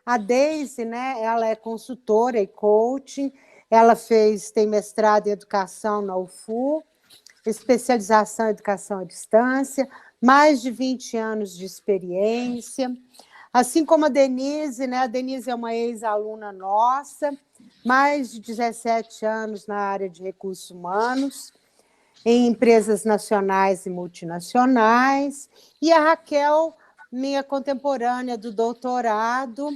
A Deise, né, ela é consultora e coaching, ela tem mestrado em educação na UFU, especialização em educação à distância, mais de 20 anos de experiência. Assim como a Denise, né? A Denise é uma ex-aluna nossa, mais de 17 anos na área de recursos humanos, em empresas nacionais e multinacionais. E a Raquel, minha contemporânea do doutorado,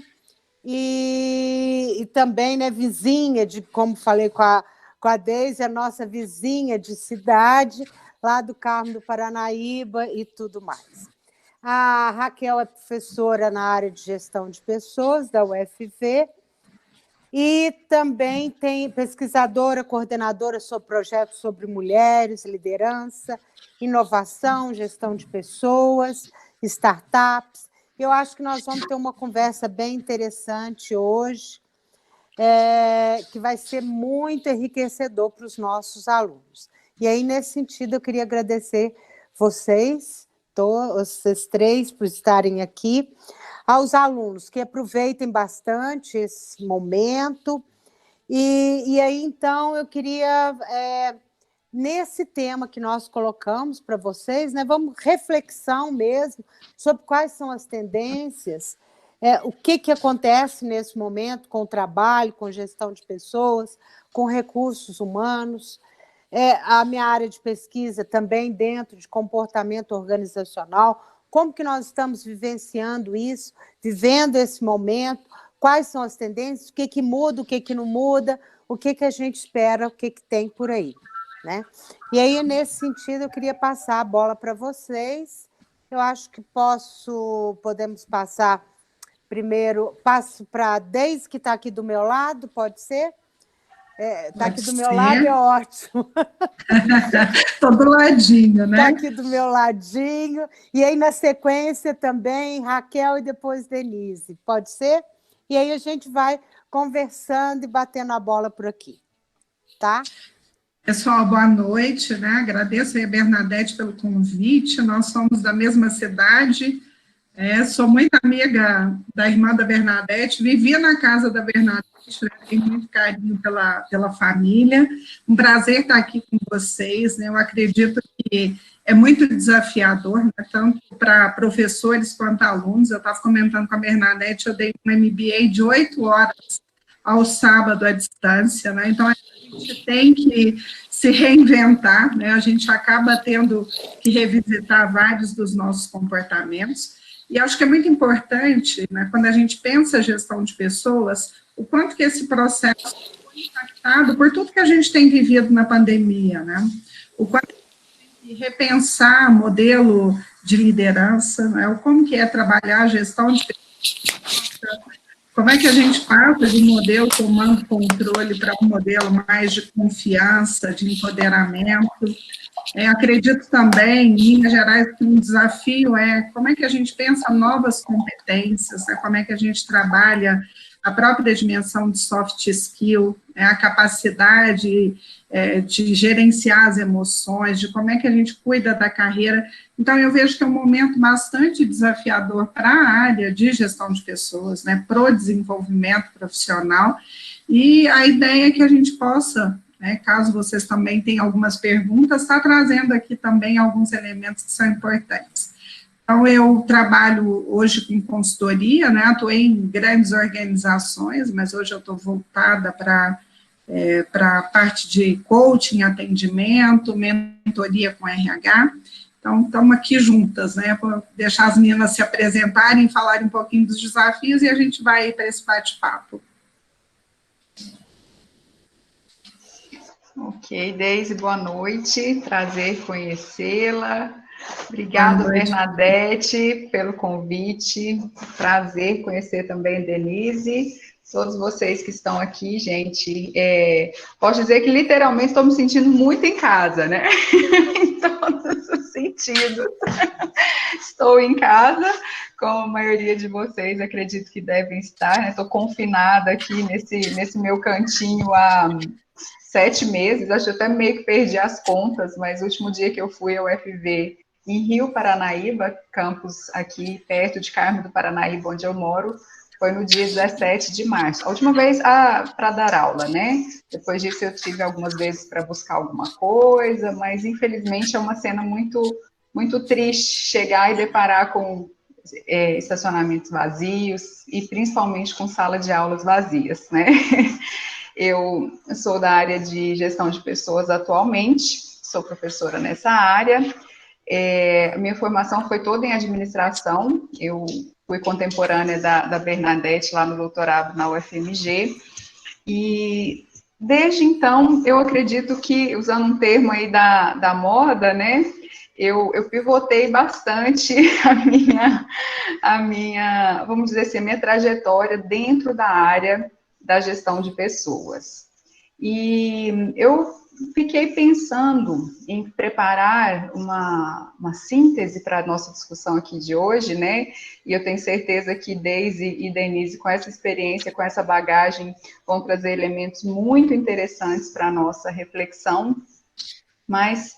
e também, né, vizinha de, como falei com a Deise, a nossa vizinha de cidade, lá do Carmo do Paranaíba e tudo mais. A Raquel é professora na área de gestão de pessoas da UFV e também tem pesquisadora, coordenadora sobre projetos sobre mulheres, liderança, inovação, gestão de pessoas, startups. Eu acho que nós vamos ter uma conversa bem interessante hoje, que vai ser muito enriquecedor para os nossos alunos. E aí, nesse sentido, eu queria agradecer vocês três, por estarem aqui, aos alunos que aproveitem bastante esse momento. E aí, então, eu queria, nesse tema que nós colocamos para vocês, né, vamos reflexão mesmo sobre quais são as tendências, o que acontece nesse momento com o trabalho, com gestão de pessoas, com recursos humanos, a minha área de pesquisa também dentro de comportamento organizacional, como que nós estamos vivenciando isso, vivendo esse momento, quais são as tendências, o que muda, o que não muda, o que a gente espera, o que tem por aí, né? E aí, nesse sentido, eu queria passar a bola para vocês. Eu acho que podemos passar primeiro, passo para a Deise, que está aqui do meu lado, pode ser? Está aqui do meu lado, é ótimo. Estou do ladinho, né? Está aqui do meu ladinho. E aí, na sequência, também, Raquel e depois Denise. Pode ser? E aí a gente vai conversando e batendo a bola por aqui. Tá? Pessoal, boa noite, né? Agradeço aí a Bernadette pelo convite. Nós somos da mesma cidade. Sou muito amiga da irmã da Bernadette, vivia na casa da Bernadette, né? Tenho muito carinho pela família. Um prazer estar aqui com vocês, né? Eu acredito que é muito desafiador, né? Tanto para professores quanto alunos. Eu estava comentando com a Bernadette, eu dei um MBA de 8 horas ao sábado à distância, né? Então, a gente tem que se reinventar, né? A gente acaba tendo que revisitar vários dos nossos comportamentos. E acho que é muito importante, né, quando a gente pensa a gestão de pessoas, o quanto que esse processo foi impactado por tudo que a gente tem vivido na pandemia, né? O quanto que repensar modelo de liderança, né? Como que é trabalhar a gestão de pessoas, como é que a gente passa de um modelo comando-controle para um modelo mais de confiança, de empoderamento. Acredito também, em Minas Gerais, que um desafio como é que a gente pensa novas competências, né? Como é que a gente trabalha a própria dimensão de soft skill, a capacidade de gerenciar as emoções, de como é que a gente cuida da carreira. Então, eu vejo que é um momento bastante desafiador para a área de gestão de pessoas, né, para o desenvolvimento profissional, e a ideia é que a gente possa, né, caso vocês também tenham algumas perguntas, está trazendo aqui também alguns elementos que são importantes. Então, eu trabalho hoje com consultoria, né, atuei em grandes organizações, mas hoje eu estou voltada para a parte de coaching, atendimento, mentoria com RH. Então, estamos aqui juntas, né, vou deixar as meninas se apresentarem, falarem um pouquinho dos desafios e a gente vai para esse bate-papo. Ok, Deise, boa noite, prazer conhecê-la. Obrigada, Bernadette, pelo convite, prazer conhecer também a Denise, todos vocês que estão aqui, gente, posso dizer que literalmente estou me sentindo muito em casa, né, em todos os sentidos, estou em casa, como a maioria de vocês acredito que devem estar, né, estou confinada aqui nesse meu cantinho há 7 meses, acho que até meio que perdi as contas, mas o último dia que eu fui ao UFV em Rio Paranaíba, campus aqui perto de Carmo do Paranaíba, onde eu moro, foi no dia 17 de março. A última vez para dar aula, né? Depois disso eu tive algumas vezes para buscar alguma coisa, mas infelizmente é uma cena muito triste chegar e deparar com estacionamentos vazios e principalmente com sala de aulas vazias, né? Eu sou da área de gestão de pessoas atualmente, sou professora nessa área. Minha formação foi toda em administração, eu fui contemporânea da Bernadette lá no doutorado na UFMG, e desde então eu acredito que, usando um termo aí da moda, né, eu pivotei bastante a minha, vamos dizer assim, a minha trajetória dentro da área da gestão de pessoas. E eu fiquei pensando em preparar uma síntese para a nossa discussão aqui de hoje, né? E eu tenho certeza que Deise e Denise, com essa experiência, com essa bagagem, vão trazer elementos muito interessantes para a nossa reflexão. Mas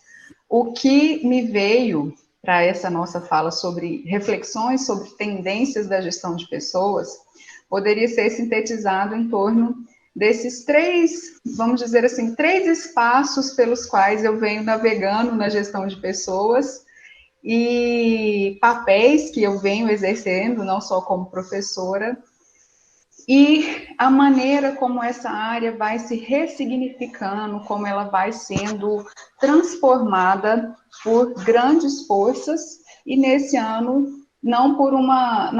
o que me veio para essa nossa fala sobre reflexões sobre tendências da gestão de pessoas poderia ser sintetizado em torno desses três, vamos dizer assim, três espaços pelos quais eu venho navegando na gestão de pessoas e papéis que eu venho exercendo, não só como professora, e a maneira como essa área vai se ressignificando, como ela vai sendo transformada por grandes forças, e nesse ano não por uma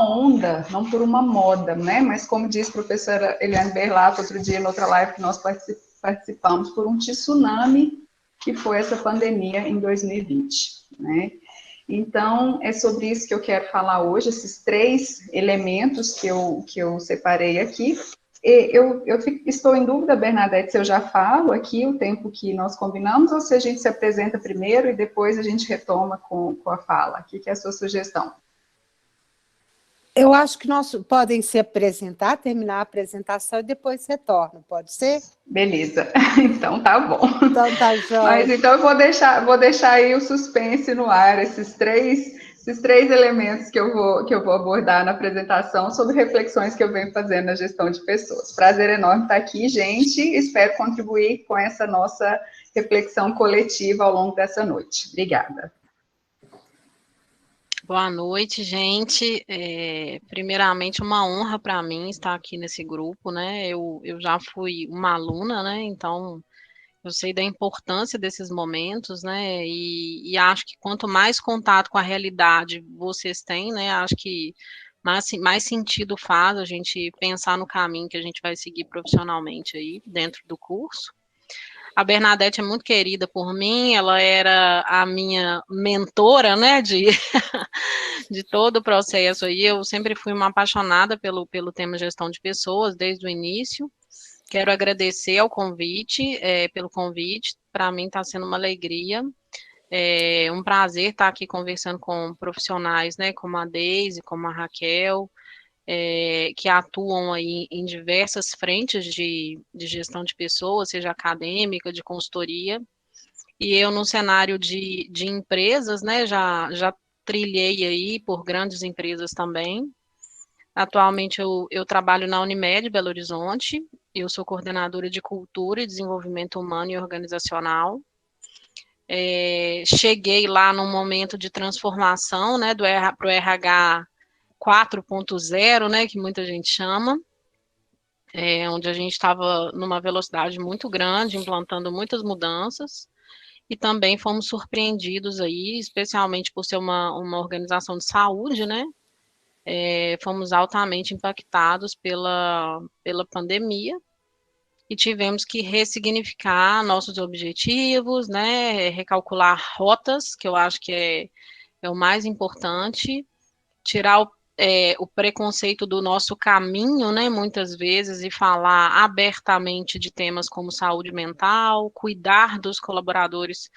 onda, não por uma moda, né? Mas como disse a professora Eliane Berlato outro dia, em outra live que nós participamos, por um tsunami que foi essa pandemia em 2020, né? Então, é sobre isso que eu quero falar hoje, esses três elementos que eu separei aqui. Eu estou em dúvida, Bernadette, se eu já falo aqui o tempo que nós combinamos, ou se a gente se apresenta primeiro e depois a gente retoma com a fala. O que é a sua sugestão? Eu acho que nós podem se apresentar, terminar a apresentação e depois retorno, pode ser? Beleza, então tá bom. Então tá, jóia. Mas então eu vou deixar aí o suspense no ar, esses três elementos que eu vou abordar na apresentação sobre reflexões que eu venho fazendo na gestão de pessoas. Prazer enorme estar aqui, gente. Espero contribuir com essa nossa reflexão coletiva ao longo dessa noite. Obrigada. Boa noite, gente. Primeiramente, uma honra para mim estar aqui nesse grupo, né? Eu já fui uma aluna, né? Então, eu sei da importância desses momentos, né? E acho que quanto mais contato com a realidade vocês têm, né? Acho que mais sentido faz a gente pensar no caminho que a gente vai seguir profissionalmente aí dentro do curso. A Bernadette é muito querida por mim, ela era a minha mentora, né, de todo o processo aí. Eu sempre fui uma apaixonada pelo tema gestão de pessoas, desde o início. Quero agradecer pelo convite, para mim está sendo uma alegria, um prazer estar aqui conversando com profissionais, né, como a Deise, como a Raquel, que atuam aí em diversas frentes de gestão de pessoas, seja acadêmica, de consultoria, e eu no cenário de empresas, né, já trilhei aí por grandes empresas também. Atualmente eu trabalho na Unimed Belo Horizonte, eu sou coordenadora de Cultura e Desenvolvimento Humano e Organizacional. Cheguei lá num momento de transformação, né, para o RH 4.0, né, que muita gente chama, onde a gente estava numa velocidade muito grande, implantando muitas mudanças, e também fomos surpreendidos aí, especialmente por ser uma organização de saúde, né, fomos altamente impactados pela pandemia, e tivemos que ressignificar nossos objetivos, né, recalcular rotas, que eu acho que é o mais importante, tirar o preconceito do nosso caminho, né, muitas vezes, e falar abertamente de temas como saúde mental, cuidar dos colaboradores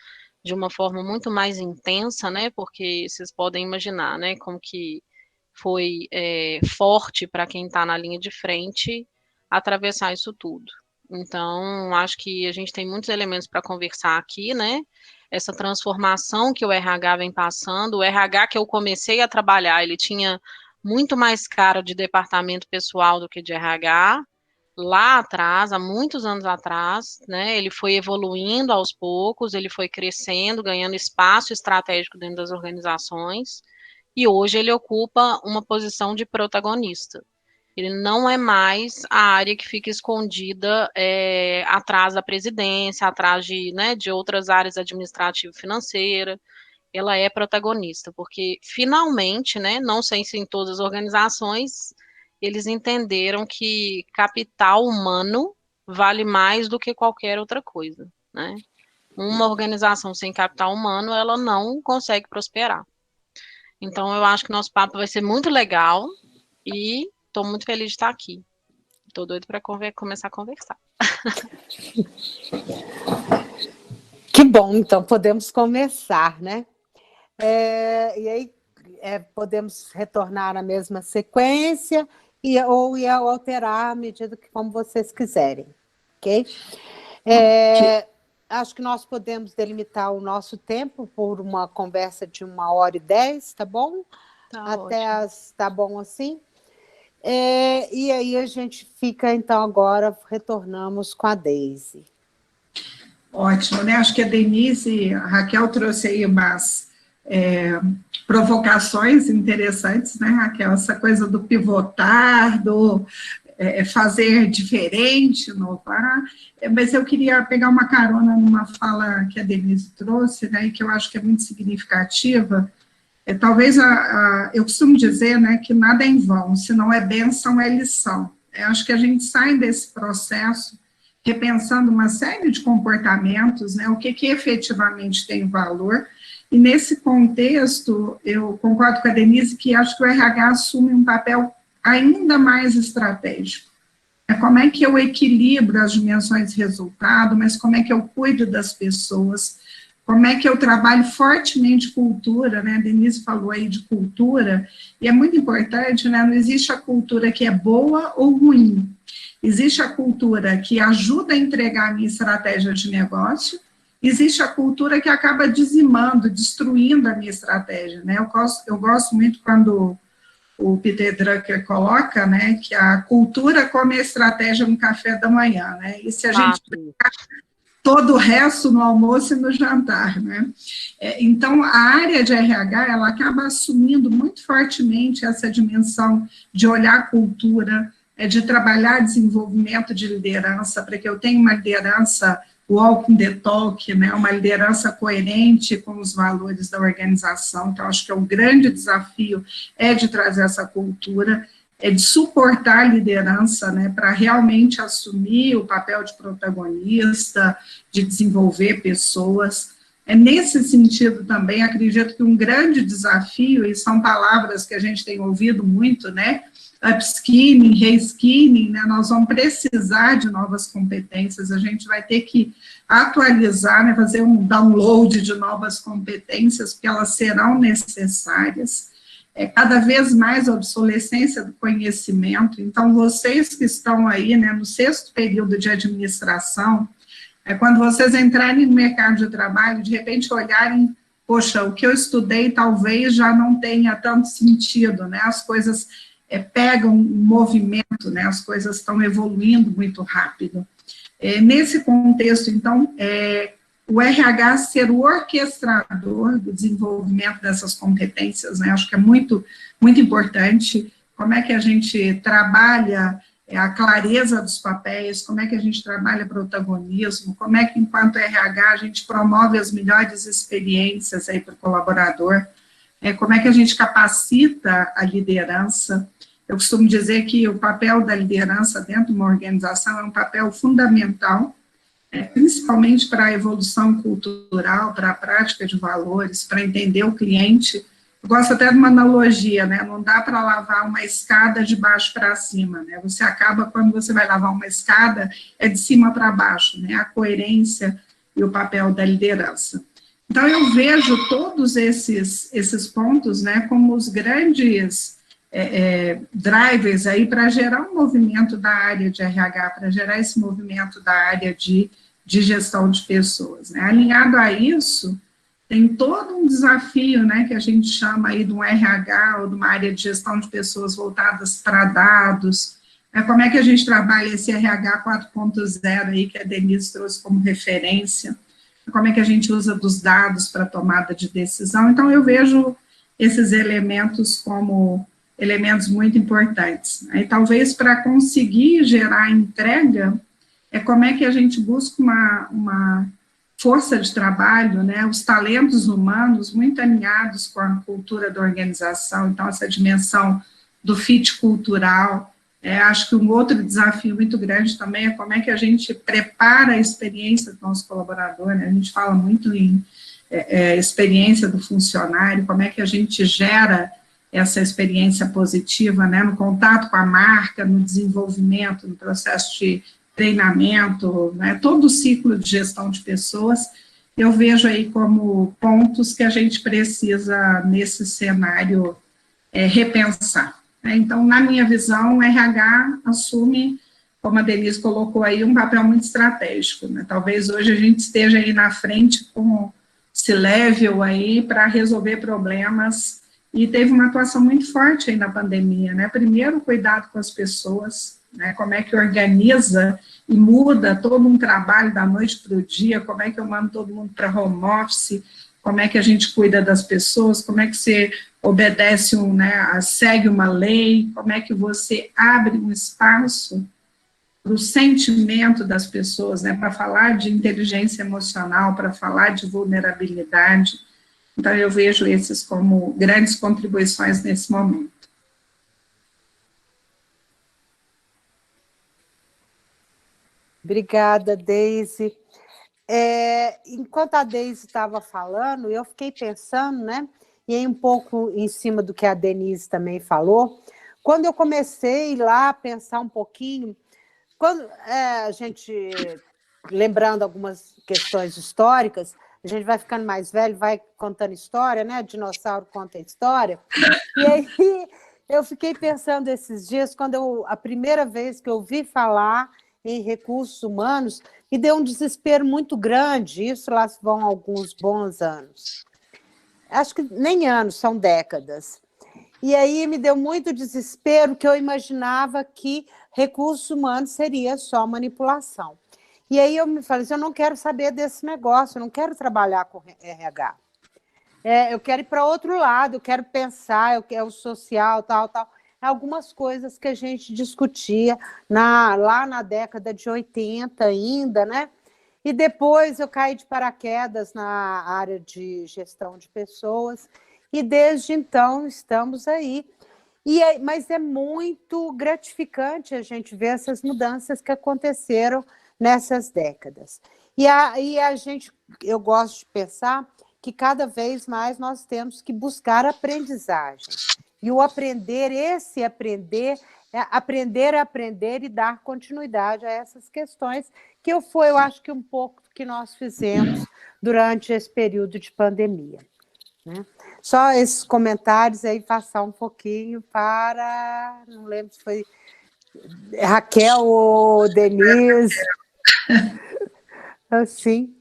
de uma forma muito mais intensa, né, porque vocês podem imaginar, né, como que foi forte para quem está na linha de frente atravessar isso tudo. Então, acho que a gente tem muitos elementos para conversar aqui, né? Essa transformação que o RH vem passando, o RH que eu comecei a trabalhar, ele tinha muito mais cara de departamento pessoal do que de RH, lá atrás, há muitos anos atrás, né, ele foi evoluindo aos poucos, ele foi crescendo, ganhando espaço estratégico dentro das organizações, e hoje ele ocupa uma posição de protagonista. Ele não é mais a área que fica escondida atrás da presidência, atrás de outras áreas administrativo-financeira. Ela é protagonista, porque finalmente, né, não sei se em todas as organizações, eles entenderam que capital humano vale mais do que qualquer outra coisa, né? Uma organização sem capital humano, ela não consegue prosperar. Então, eu acho que nosso papo vai ser muito legal e estou muito feliz de estar aqui. Estou doido para começar a conversar. Que bom, então podemos começar, né? E aí podemos retornar na mesma sequência ou alterar à medida que como vocês quiserem, ok? Acho que nós podemos delimitar o nosso tempo por uma conversa de 1h10, tá bom? Tá bom assim? E aí a gente fica, então, agora retornamos com a Deise. Ótimo, né? Acho que a Raquel trouxe aí umas provocações interessantes, né, Raquel? Essa coisa do pivotar, do fazer diferente, inovar, mas eu queria pegar uma carona numa fala que a Denise trouxe, né, e que eu acho que é muito significativa. Talvez eu costumo dizer, né, que nada é em vão, se não é bênção, é lição. Acho que a gente sai desse processo repensando uma série de comportamentos, né, o que efetivamente tem valor, e nesse contexto, eu concordo com a Denise que acho que o RH assume um papel ainda mais estratégico. Como é que eu equilibro as dimensões de resultado, mas como é que eu cuido das pessoas, como é que eu trabalho fortemente cultura, né, a Denise falou aí de cultura, e é muito importante, né, não existe a cultura que é boa ou ruim, existe a cultura que ajuda a entregar a minha estratégia de negócio, existe a cultura que acaba dizimando, destruindo a minha estratégia, né, eu gosto muito quando o Peter Drucker coloca, né, que a cultura come a estratégia no café da manhã, né, e se a gente pegar todo o resto no almoço e no jantar, né, então a área de RH, ela acaba assumindo muito fortemente essa dimensão de olhar a cultura, de trabalhar desenvolvimento de liderança, para que eu tenha uma liderança walking the talk, né, uma liderança coerente com os valores da organização. Então, acho que o grande desafio de trazer essa cultura, de suportar a liderança, né, para realmente assumir o papel de protagonista, de desenvolver pessoas. Nesse sentido também, acredito que um grande desafio, e são palavras que a gente tem ouvido muito, né, upskilling, reskilling, né, nós vamos precisar de novas competências, a gente vai ter que atualizar, né, fazer um download de novas competências, porque elas serão necessárias, cada vez mais a obsolescência do conhecimento. Então, vocês que estão aí, né, no 6º período de administração, quando vocês entrarem no mercado de trabalho, de repente olharem, poxa, o que eu estudei talvez já não tenha tanto sentido, né, as coisas pegam um movimento, né, as coisas estão evoluindo muito rápido. Nesse contexto, então, o RH ser o orquestrador do desenvolvimento dessas competências, né, acho que é muito, muito importante. Como é que a gente trabalha a clareza dos papéis, como é que a gente trabalha protagonismo, como é que, enquanto RH, a gente promove as melhores experiências aí para o colaborador, como é que a gente capacita a liderança. Eu costumo dizer que o papel da liderança dentro de uma organização é um papel fundamental, principalmente para a evolução cultural, para a prática de valores, para entender o cliente. Eu gosto até de uma analogia, né, não dá para lavar uma escada de baixo para cima, né, você acaba, quando você vai lavar uma escada, de cima para baixo, né, a coerência e o papel da liderança. Então, eu vejo todos esses pontos, né, como os grandes drivers aí para gerar um movimento da área de RH, para gerar esse movimento da área de gestão de pessoas, né. Alinhado a isso, tem todo um desafio, né, que a gente chama aí de um RH, ou de uma área de gestão de pessoas voltadas para dados, como é que a gente trabalha esse RH 4.0 aí, que a Denise trouxe como referência, como é que a gente usa dos dados para tomada de decisão. Então, eu vejo esses elementos como elementos muito importantes. E talvez para conseguir gerar entrega, como é que a gente busca uma força de trabalho, né, os talentos humanos muito alinhados com a cultura da organização, então essa dimensão do fit cultural. Acho que um outro desafio muito grande também é como é que a gente prepara a experiência do nosso colaborador, né? A gente fala muito em experiência do funcionário, como é que a gente gera essa experiência positiva, né, no contato com a marca, no desenvolvimento, no processo de treinamento, né, todo o ciclo de gestão de pessoas, eu vejo aí como pontos que a gente precisa, nesse cenário, repensar. Então, na minha visão, o RH assume, como a Denise colocou aí, um papel muito estratégico, né? Talvez hoje a gente esteja aí na frente com C-level aí para resolver problemas, e teve uma atuação muito forte aí na pandemia, né? Primeiro, cuidado com as pessoas, né? Como é que organiza e muda todo um trabalho da noite para o dia, como é que eu mando todo mundo para home office, como é que a gente cuida das pessoas, como é que você obedece, segue uma lei, como é que você abre um espaço para o sentimento das pessoas, né, para falar de inteligência emocional, para falar de vulnerabilidade. Então, eu vejo esses como grandes contribuições nesse momento. Obrigada, Deise. Enquanto a Deise estava falando, eu fiquei pensando, né, e aí um pouco em cima do que a Denise também falou, quando eu comecei lá a pensar um pouquinho, quando a gente, lembrando algumas questões históricas, a gente vai ficando mais velho, vai contando história, né, dinossauro conta história, e aí eu fiquei pensando esses dias, a primeira vez que eu ouvi falar em recursos humanos, me deu um desespero muito grande, isso lá vão alguns bons anos. Acho que nem anos, são décadas. E aí me deu muito desespero, que eu imaginava que recursos humanos seria só manipulação. E aí eu me falei assim, eu não quero saber desse negócio, eu não quero trabalhar com RH. Eu quero ir para outro lado, eu quero pensar, eu quero o social, tal. Algumas coisas que a gente discutia lá na década de 80 ainda, né? E depois eu caí de paraquedas na área de gestão de pessoas, e desde então estamos aí. Mas é muito gratificante a gente ver essas mudanças que aconteceram nessas décadas. Eu gosto de pensar que cada vez mais nós temos que buscar aprendizagem. E o aprender a aprender e dar continuidade a essas questões, que eu acho que um pouco do que nós fizemos durante esse período de pandemia. Né? Só esses comentários aí, passar um pouquinho para, não lembro se foi Raquel ou Denise. Assim,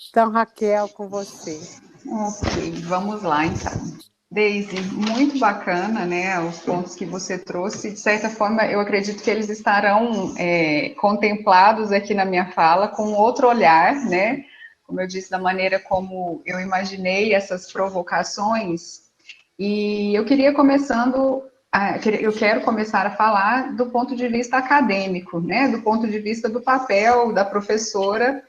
então, Raquel, com você. Ok, vamos lá, então. Deise, muito bacana, né, os pontos que você trouxe. De certa forma, eu acredito que eles estarão contemplados aqui na minha fala com outro olhar, né, como eu disse, da maneira como eu imaginei essas provocações. E eu quero começar a falar do ponto de vista acadêmico, né, do ponto de vista do papel da professora.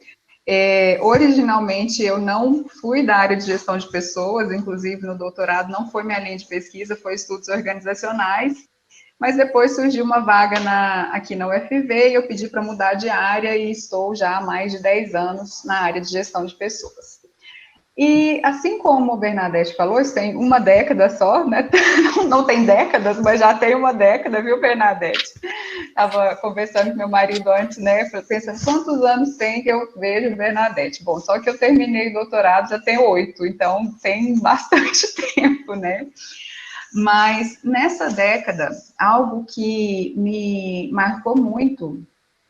Originalmente eu não fui da área de gestão de pessoas, inclusive no doutorado não foi minha linha de pesquisa, foi estudos organizacionais, mas depois surgiu uma vaga aqui na UFV e eu pedi para mudar de área e estou já há mais de 10 anos na área de gestão de pessoas. E assim como o Bernadette falou, isso tem uma década só, né? Não tem décadas, mas já tem uma década, viu, Bernadette? Estava conversando com meu marido antes, né? Pensando quantos anos tem que eu vejo Bernadette. Bom, só que eu terminei o doutorado já tem 8, então tem bastante tempo, né? Mas nessa década, algo que me marcou muito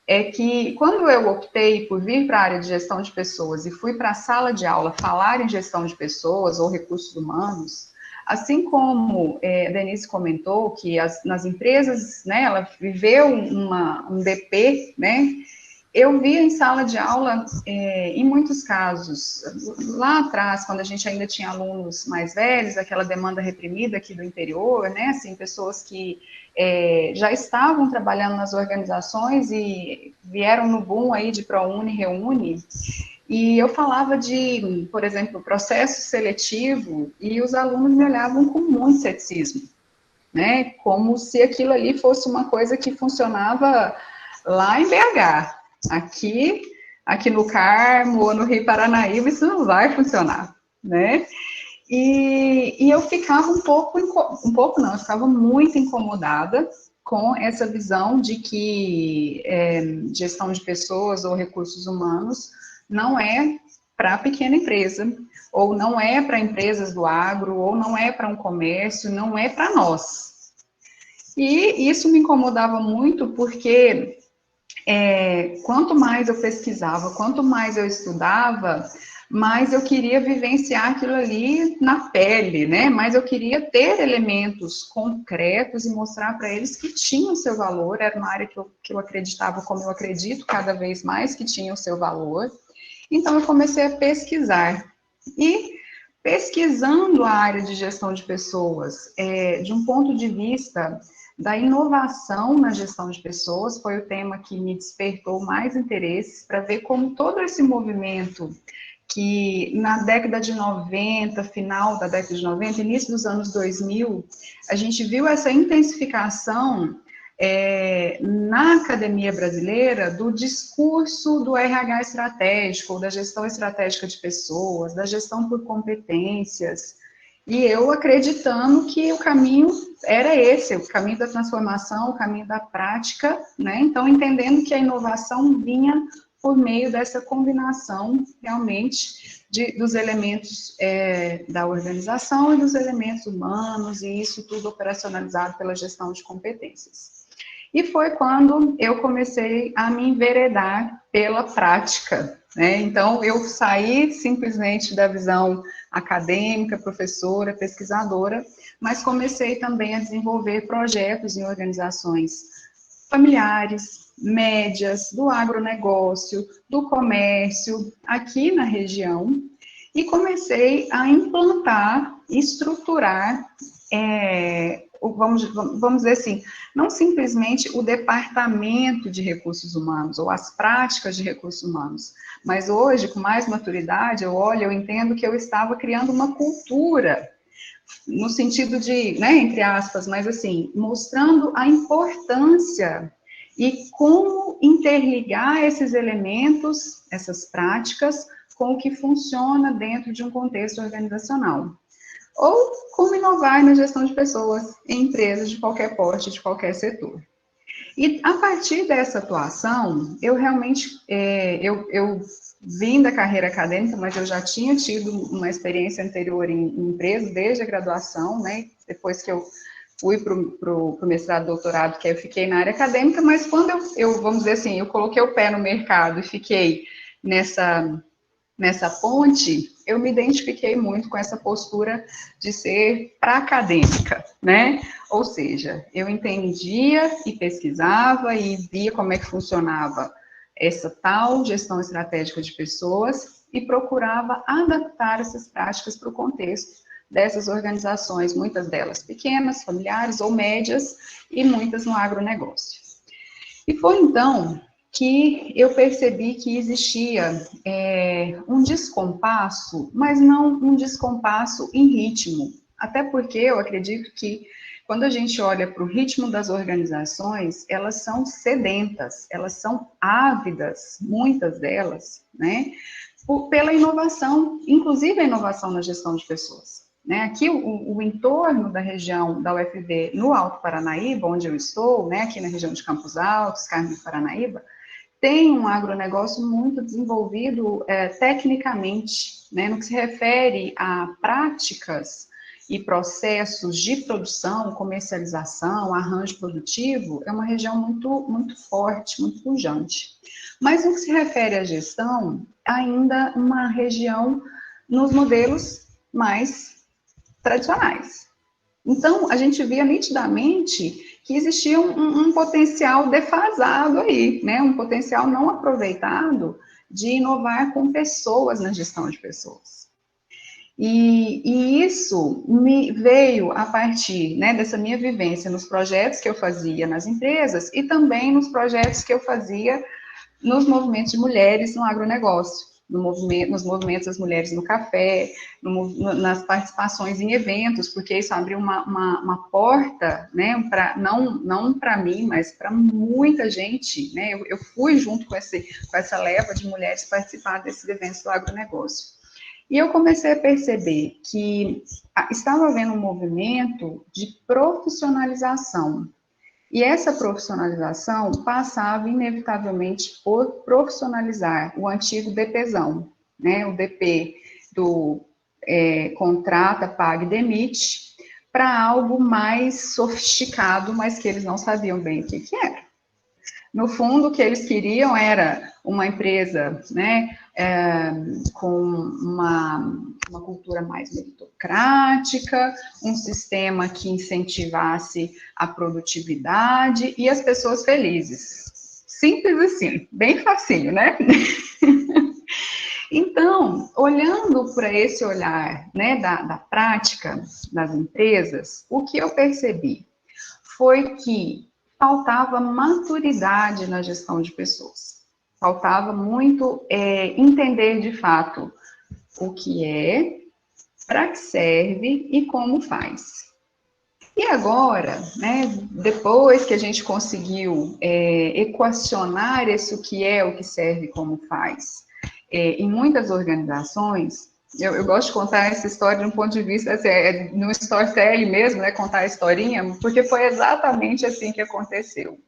é que quando eu optei por vir para a área de gestão de pessoas e fui para a sala de aula falar em gestão de pessoas ou recursos humanos, assim como a Denise comentou que nas empresas, né, ela viveu um DP, né, eu via em sala de aula, em muitos casos, lá atrás, quando a gente ainda tinha alunos mais velhos, aquela demanda reprimida aqui do interior, né, assim, pessoas que já estavam trabalhando nas organizações e vieram no boom aí de ProUni, Reúne, e eu falava de, por exemplo, processo seletivo, e os alunos me olhavam com muito ceticismo, né, como se aquilo ali fosse uma coisa que funcionava lá em BH. Aqui no Carmo ou no Rio Paranaíba, isso não vai funcionar, né? E eu ficava eu ficava muito incomodada com essa visão de que gestão de pessoas ou recursos humanos não é para pequena empresa, ou não é para empresas do agro, ou não é para um comércio, não é para nós. E isso me incomodava muito porque quanto mais eu pesquisava, quanto mais eu estudava, mais eu queria vivenciar aquilo ali na pele, né? Mais eu queria ter elementos concretos e mostrar para eles que tinham seu valor. Era uma área que eu acreditava, como eu acredito cada vez mais, que tinha o seu valor. Então, eu comecei a pesquisar. E pesquisando a área de gestão de pessoas, de um ponto de vista da inovação na gestão de pessoas, foi o tema que me despertou mais interesse para ver como todo esse movimento que na década de 90, final da década de 90, início dos anos 2000, a gente viu essa intensificação na academia brasileira do discurso do RH estratégico, da gestão estratégica de pessoas, da gestão por competências, e eu acreditando que o caminho era esse, o caminho da transformação, o caminho da prática, né? Então, entendendo que a inovação vinha por meio dessa combinação, realmente, dos elementos da organização e dos elementos humanos, e isso tudo operacionalizado pela gestão de competências. E foi quando eu comecei a me enveredar pela prática, né? Então, eu saí simplesmente da visão acadêmica, professora, pesquisadora, mas comecei também a desenvolver projetos em organizações familiares, médias, do agronegócio, do comércio, aqui na região, e comecei a implantar, estruturar, vamos dizer assim, não simplesmente o departamento de recursos humanos, ou as práticas de recursos humanos, mas hoje, com mais maturidade, eu entendo que eu estava criando uma cultura, no sentido de, né, entre aspas, mas assim, mostrando a importância e como interligar esses elementos, essas práticas, com o que funciona dentro de um contexto organizacional. Ou como inovar na gestão de pessoas em empresas de qualquer porte, de qualquer setor. E a partir dessa atuação, eu realmente, eu vim da carreira acadêmica, mas eu já tinha tido uma experiência anterior em empresas, desde a graduação, né? Depois que eu fui para o mestrado, doutorado, que eu fiquei na área acadêmica, mas quando vamos dizer assim, eu coloquei o pé no mercado e fiquei nessa ponte, eu me identifiquei muito com essa postura de ser pré-acadêmica, né? Ou seja, eu entendia e pesquisava e via como é que funcionava essa tal gestão estratégica de pessoas e procurava adaptar essas práticas para o contexto dessas organizações, muitas delas pequenas, familiares ou médias, e muitas no agronegócio. E foi então que eu percebi que existia um descompasso, mas não um descompasso em ritmo, até porque eu acredito que quando a gente olha para o ritmo das organizações, elas são sedentas, elas são ávidas, muitas delas, né, pela inovação, inclusive a inovação na gestão de pessoas. Né? Aqui, o entorno da região da UFV, no Alto Paranaíba, onde eu estou, né, aqui na região de Campos Altos, Carmo do Paranaíba, tem um agronegócio muito desenvolvido tecnicamente, né, no que se refere a práticas e processos de produção, comercialização, arranjo produtivo, é uma região muito forte, muito pujante. Mas no que se refere à gestão, ainda uma região nos modelos mais tradicionais. Então, a gente via nitidamente que existia um potencial defasado aí, né? Um potencial não aproveitado de inovar com pessoas na gestão de pessoas. E isso me veio a partir, né, dessa minha vivência nos projetos que eu fazia nas empresas e também nos projetos que eu fazia nos movimentos de mulheres no agronegócio, nos movimentos das mulheres no café, nas participações em eventos, porque isso abriu uma porta, né, não para mim, mas para muita gente, né, eu fui junto com essa leva de mulheres participar desses eventos do agronegócio. E eu comecei a perceber que estava havendo um movimento de profissionalização. E essa profissionalização passava, inevitavelmente, por profissionalizar o antigo DPzão, né? O DP do contrata, paga e demite, para algo mais sofisticado, mas que eles não sabiam bem o que era. No fundo, o que eles queriam era uma empresa, né, com uma cultura mais meritocrática, um sistema que incentivasse a produtividade e as pessoas felizes. Simples assim, bem facinho, né? Então, olhando para esse olhar, né, da prática das empresas, o que eu percebi foi que faltava maturidade na gestão de pessoas. Faltava muito entender de fato o que é, para que serve e como faz. E agora, né, depois que a gente conseguiu equacionar isso, o que é, o que serve e como faz, em muitas organizações, eu gosto de contar essa história de um ponto de vista, assim, no storytelling mesmo, né, contar a historinha, porque foi exatamente assim que aconteceu.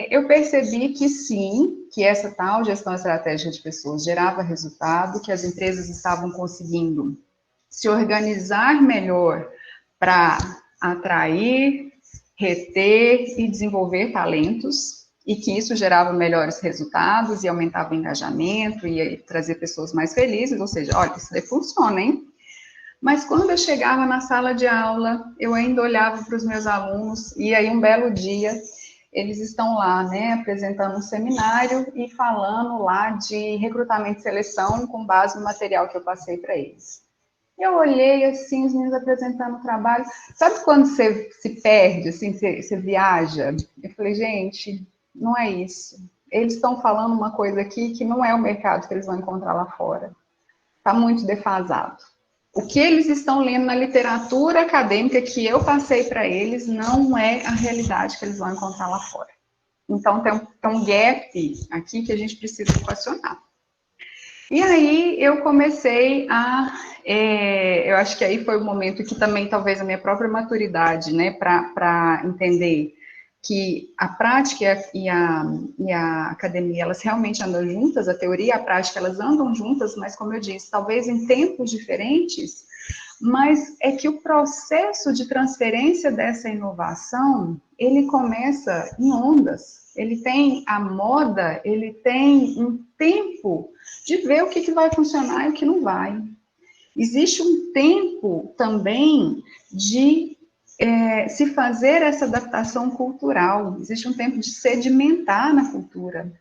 Eu percebi que sim, que essa tal gestão estratégica de pessoas gerava resultado, que as empresas estavam conseguindo se organizar melhor para atrair, reter e desenvolver talentos, e que isso gerava melhores resultados e aumentava o engajamento e trazer pessoas mais felizes, ou seja, olha, isso daí funciona, hein? Mas quando eu chegava na sala de aula, eu ainda olhava para os meus alunos, e aí um belo dia, eles estão lá, né, apresentando um seminário e falando lá de recrutamento e seleção com base no material que eu passei para eles. Eu olhei assim, os meninos apresentando o trabalho. Sabe quando você se perde, assim, você viaja? Eu falei, gente, não é isso. Eles estão falando uma coisa aqui que não é o mercado que eles vão encontrar lá fora. Está muito defasado. O que eles estão lendo na literatura acadêmica que eu passei para eles não é a realidade que eles vão encontrar lá fora. Então, tem um gap aqui que a gente precisa equacionar. E aí, eu comecei eu acho que aí foi o momento que também, talvez, a minha própria maturidade, né, para entender que a prática e a academia, elas realmente andam juntas, a teoria e a prática, elas andam juntas, mas, como eu disse, talvez em tempos diferentes, mas é que o processo de transferência dessa inovação, ele começa em ondas, ele tem a moda, ele tem um tempo de ver o que vai funcionar e o que não vai. Existe um tempo também de se fazer essa adaptação cultural, existe um tempo de sedimentar na cultura.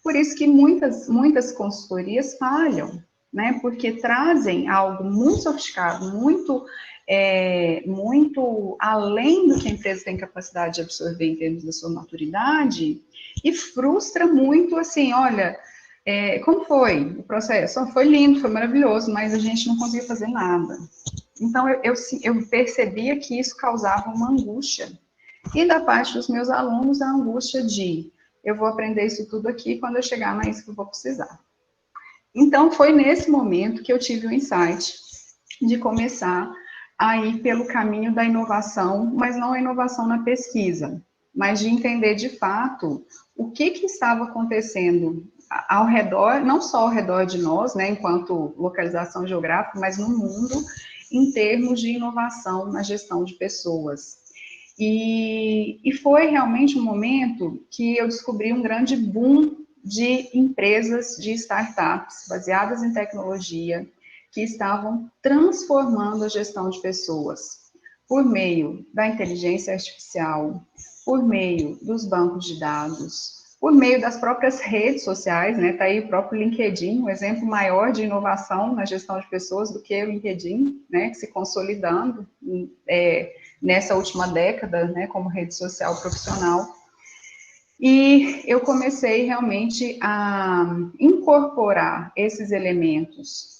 Por isso que muitas consultorias falham, né? Porque trazem algo muito sofisticado, muito além do que a empresa tem capacidade de absorver em termos da sua maturidade, e frustra muito, assim, olha, como foi o processo? Foi lindo, foi maravilhoso, mas a gente não conseguiu fazer nada. Então, eu percebia que isso causava uma angústia. E da parte dos meus alunos, a angústia de eu vou aprender isso tudo aqui quando eu chegar na isso que eu vou precisar. Então, foi nesse momento que eu tive o insight de começar a ir pelo caminho da inovação, mas não a inovação na pesquisa, mas de entender de fato o que estava acontecendo ao redor, não só ao redor de nós, né, enquanto localização geográfica, mas no mundo, em termos de inovação na gestão de pessoas. E foi realmente um momento que eu descobri um grande boom de empresas, de startups baseadas em tecnologia, que estavam transformando a gestão de pessoas por meio da inteligência artificial, por meio dos bancos de dados, por meio das próprias redes sociais, né? Está aí o próprio LinkedIn, um exemplo maior de inovação na gestão de pessoas do que o LinkedIn, né? Se consolidando nessa última década, né? Como rede social profissional. E eu comecei realmente a incorporar esses elementos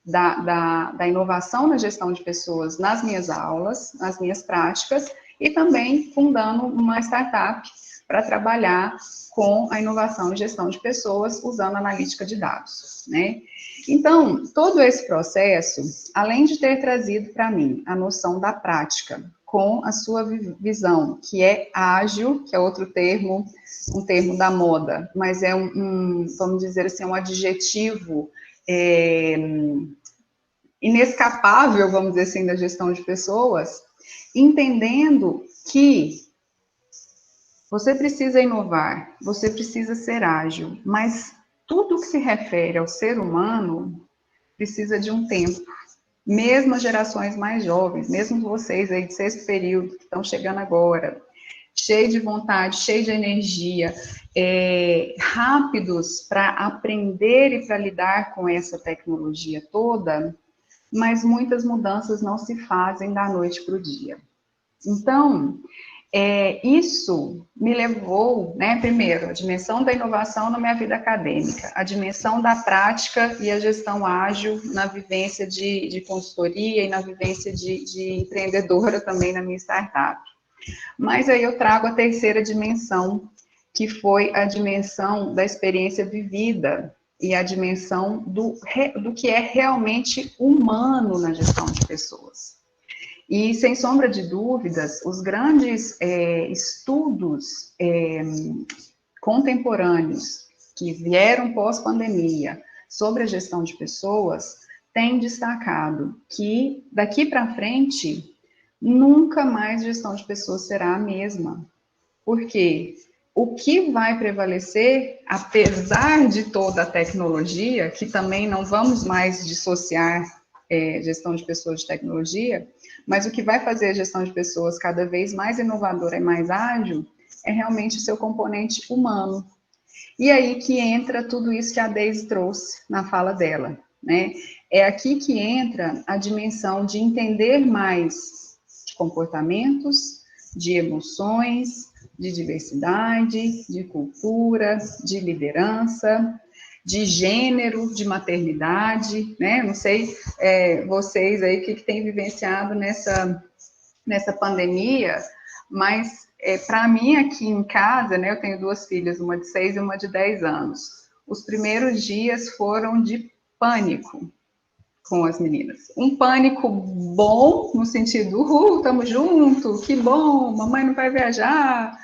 da inovação na gestão de pessoas nas minhas aulas, nas minhas práticas, e também fundando uma startup para trabalhar com a inovação e gestão de pessoas usando analítica de dados, né? Então, todo esse processo, além de ter trazido para mim a noção da prática com a sua visão, que é ágil, que é outro termo, um termo da moda, mas é vamos dizer assim, um adjetivo inescapável, vamos dizer assim, da gestão de pessoas, entendendo que você precisa inovar, você precisa ser ágil, mas tudo que se refere ao ser humano precisa de um tempo. Mesmo as gerações mais jovens, mesmo vocês aí de sexto período, que estão chegando agora, cheio de vontade, cheio de energia, rápidos para aprender e para lidar com essa tecnologia toda, mas muitas mudanças não se fazem da noite para o dia. Então, isso me levou, né, primeiro, a dimensão da inovação na minha vida acadêmica, a dimensão da prática e a gestão ágil na vivência de consultoria e na vivência de empreendedora também na minha startup. Mas aí eu trago a terceira dimensão, que foi a dimensão da experiência vivida e a dimensão do que é realmente humano na gestão de pessoas. E, sem sombra de dúvidas, os grandes estudos contemporâneos que vieram pós-pandemia sobre a gestão de pessoas têm destacado que, daqui para frente, nunca mais a gestão de pessoas será a mesma. Porque o que vai prevalecer, apesar de toda a tecnologia, que também não vamos mais dissociar gestão de pessoas de tecnologia, mas o que vai fazer a gestão de pessoas cada vez mais inovadora e mais ágil é realmente o seu componente humano. E aí que entra tudo isso que a Deise trouxe na fala dela, né? É aqui que entra a dimensão de entender mais de comportamentos, de emoções, de diversidade, de cultura, de liderança, de gênero, de maternidade, né? Não sei vocês aí o que têm vivenciado nessa pandemia, mas para mim aqui em casa, né? Eu tenho duas filhas, uma de 6 e uma de 10 anos. Os primeiros dias foram de pânico com as meninas. Um pânico bom, no sentido, estamos juntos, que bom, mamãe não vai viajar,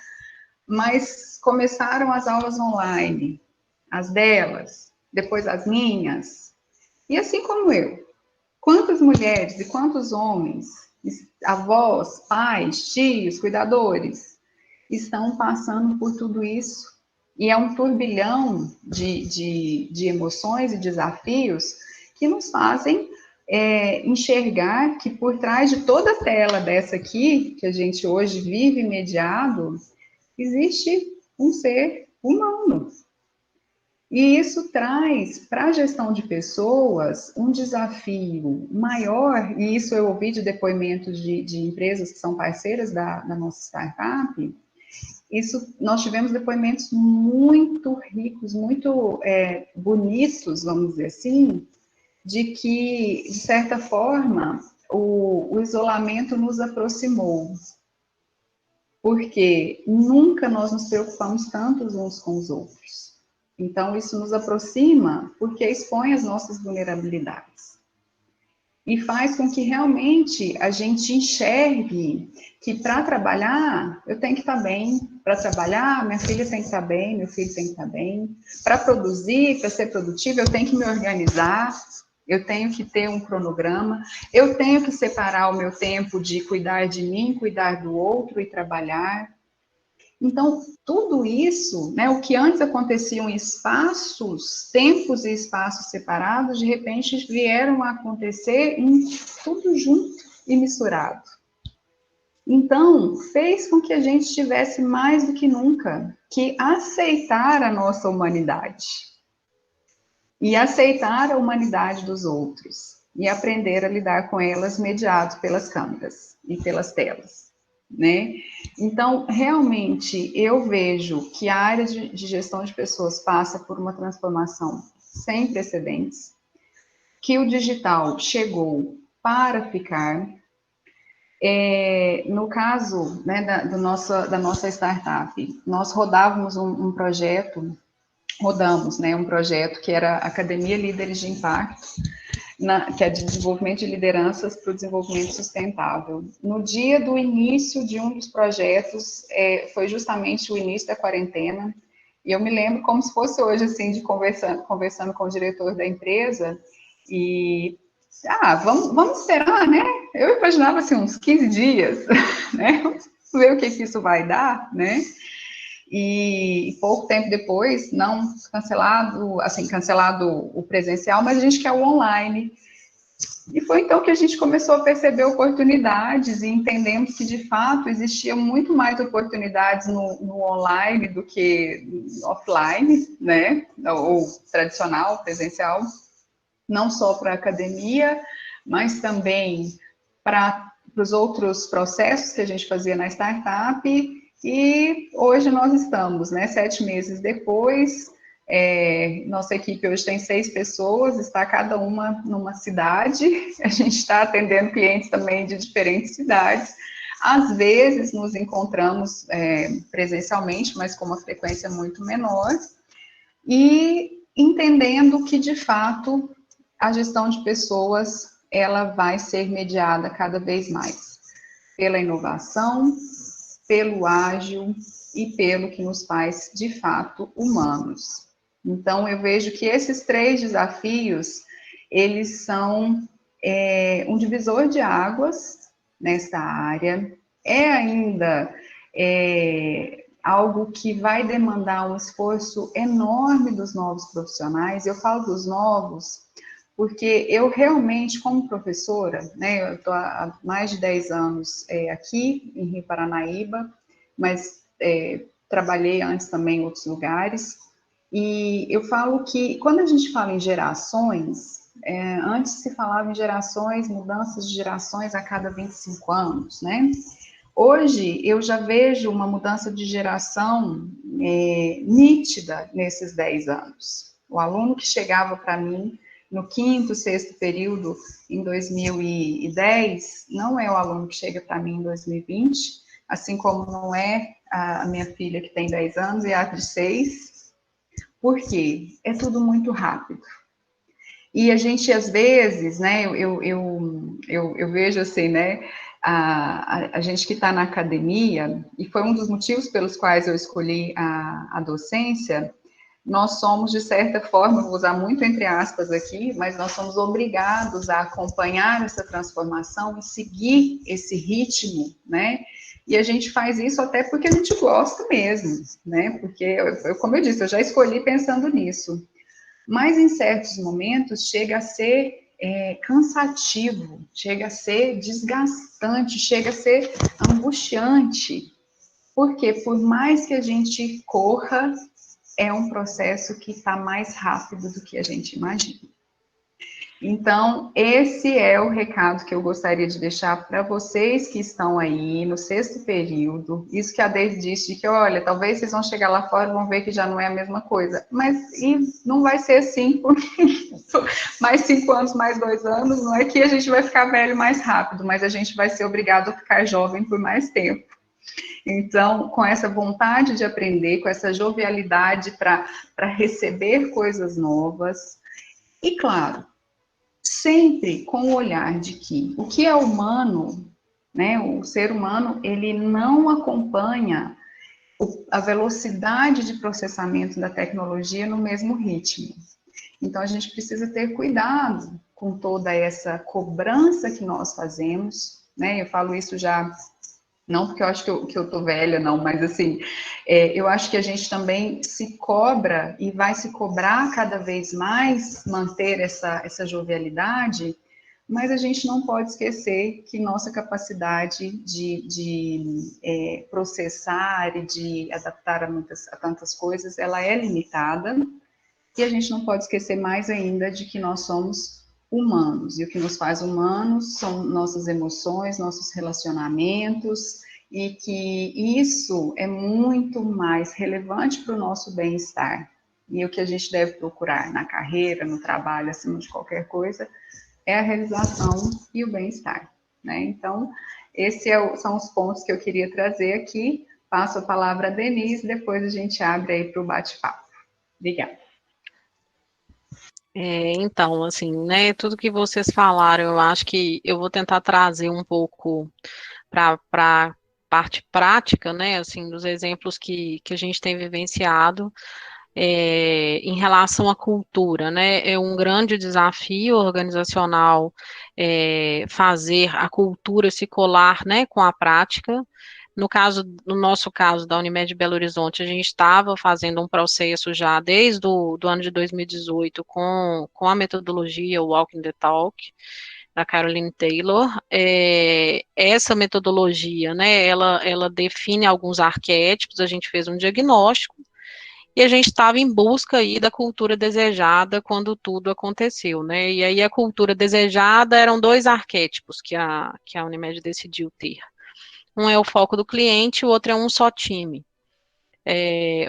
mas começaram as aulas online, as delas, depois as minhas, e assim como eu, quantas mulheres e quantos homens, avós, pais, tios, cuidadores, estão passando por tudo isso, e é um turbilhão de emoções e desafios que nos fazem enxergar que por trás de toda a tela dessa aqui, que a gente hoje vive mediado, existe um ser humano. E isso traz para a gestão de pessoas um desafio maior, e isso eu ouvi de depoimentos de empresas que são parceiras da nossa startup. Nós tivemos depoimentos muito ricos, muito bonitos, vamos dizer assim, de que, de certa forma, o isolamento nos aproximou. Porque nunca nós nos preocupamos tanto uns com os outros. Então, isso nos aproxima porque expõe as nossas vulnerabilidades. E faz com que realmente a gente enxergue que para trabalhar, eu tenho que estar bem. Para trabalhar, minha filha tem que estar bem, meu filho tem que estar bem. Para produzir, para ser produtivo, eu tenho que me organizar. eu tenho que ter um cronograma, eu tenho que separar o meu tempo de cuidar de mim, cuidar do outro e trabalhar. Então, tudo isso, né, o que antes aconteciam em espaços, tempos e espaços separados, de repente vieram a acontecer em tudo junto e misturado. Então, fez com que a gente tivesse mais do que nunca que aceitar a nossa humanidade e aceitar a humanidade dos outros e aprender a lidar com elas mediado pelas câmeras e pelas telas, né? Então, realmente, eu vejo que a área de gestão de pessoas passa por uma transformação sem precedentes, que o digital chegou para ficar. No caso, né, da nossa startup, nós rodávamos um projeto, né, um projeto que era Academia Líderes de Impacto, que é de desenvolvimento de lideranças para o desenvolvimento sustentável. No dia do início de um dos projetos, foi justamente o início da quarentena, e eu me lembro como se fosse hoje, assim, de conversando com o diretor da empresa, e vamos esperar, né? Eu imaginava assim, uns 15 dias, né? Vamos ver o que isso vai dar, né? E pouco tempo depois, não cancelado o presencial, mas a gente quer o online. E foi então que a gente começou a perceber oportunidades e entendemos que, de fato, existia muito mais oportunidades no online do que no offline, né? Ou tradicional, presencial. Não só para a academia, mas também para os outros processos que a gente fazia na startup, e hoje nós estamos, né, 7 meses depois, nossa equipe hoje tem 6 pessoas, está cada uma numa cidade, a gente está atendendo clientes também de diferentes cidades, às vezes nos encontramos presencialmente, mas com uma frequência muito menor, e entendendo que, de fato, a gestão de pessoas, ela vai ser mediada cada vez mais pela inovação, pelo ágil e pelo que nos faz, de fato, humanos. Então, eu vejo que esses 3 desafios, eles são um divisor de águas nesta área, ainda algo que vai demandar um esforço enorme dos novos profissionais. Eu falo dos novos, porque eu realmente, como professora, né, eu estou há mais de 10 anos aqui em Rio Paranaíba, mas trabalhei antes também em outros lugares, e eu falo que quando a gente fala em gerações, antes se falava em gerações, mudanças de gerações a cada 25 anos, né? Hoje eu já vejo uma mudança de geração nítida nesses 10 anos. O aluno que chegava para mim no 5º, 6º período, em 2010, não é o aluno que chega para mim em 2020, assim como não é a minha filha que tem 10 anos e a de 6. Por quê? É tudo muito rápido. E a gente, às vezes, né, eu vejo assim, né, a gente que está na academia, e foi um dos motivos pelos quais eu escolhi a docência, nós somos, de certa forma, vou usar muito entre aspas aqui, mas nós somos obrigados a acompanhar essa transformação e seguir esse ritmo, né? E a gente faz isso até porque a gente gosta mesmo, né? Porque, como eu disse, eu já escolhi pensando nisso. Mas, em certos momentos, chega a ser cansativo, chega a ser desgastante, chega a ser angustiante. Porque, por mais que a gente corra, é um processo que está mais rápido do que a gente imagina. Então, esse é o recado que eu gostaria de deixar para vocês que estão aí no 6º período. Isso que a Deise disse, de que, olha, talvez vocês vão chegar lá fora e vão ver que já não é a mesma coisa. Mas não vai ser assim, porque mais 5 anos, mais 2 anos, não é que a gente vai ficar velho mais rápido, mas a gente vai ser obrigado a ficar jovem por mais tempo. Então, com essa vontade de aprender, com essa jovialidade para receber coisas novas, e claro, sempre com o olhar de que o que é humano, né, o ser humano, ele não acompanha a velocidade de processamento da tecnologia no mesmo ritmo. Então, a gente precisa ter cuidado com toda essa cobrança que nós fazemos, né? Eu falo isso já, não porque eu acho que eu tô velha, não, mas assim, eu acho que a gente também se cobra e vai se cobrar cada vez mais manter essa jovialidade, mas a gente não pode esquecer que nossa capacidade de processar e de adaptar a tantas coisas, ela é limitada, e a gente não pode esquecer mais ainda de que nós somos humanos, e o que nos faz humanos são nossas emoções, nossos relacionamentos, e que isso é muito mais relevante para o nosso bem-estar. E o que a gente deve procurar na carreira, no trabalho, acima de qualquer coisa, é a realização e o bem-estar, né? Então, são os pontos que eu queria trazer aqui. Passo a palavra a Denise, depois a gente abre aí para o bate-papo. Obrigada. Então, assim, né, tudo que vocês falaram, eu acho que eu vou tentar trazer um pouco para a parte prática, né, assim, dos exemplos que a gente tem vivenciado em relação à cultura, né, é um grande desafio organizacional fazer a cultura se colar, né, com a prática. No nosso caso, da Unimed Belo Horizonte, a gente estava fazendo um processo já desde do ano de 2018 com a metodologia Walking the Talk, da Caroline Taylor. Essa metodologia, né, ela define alguns arquétipos, a gente fez um diagnóstico, e a gente estava em busca aí da cultura desejada quando tudo aconteceu, né, e aí a cultura desejada eram 2 arquétipos que a Unimed decidiu ter. Um é o foco do cliente, o outro é um só time.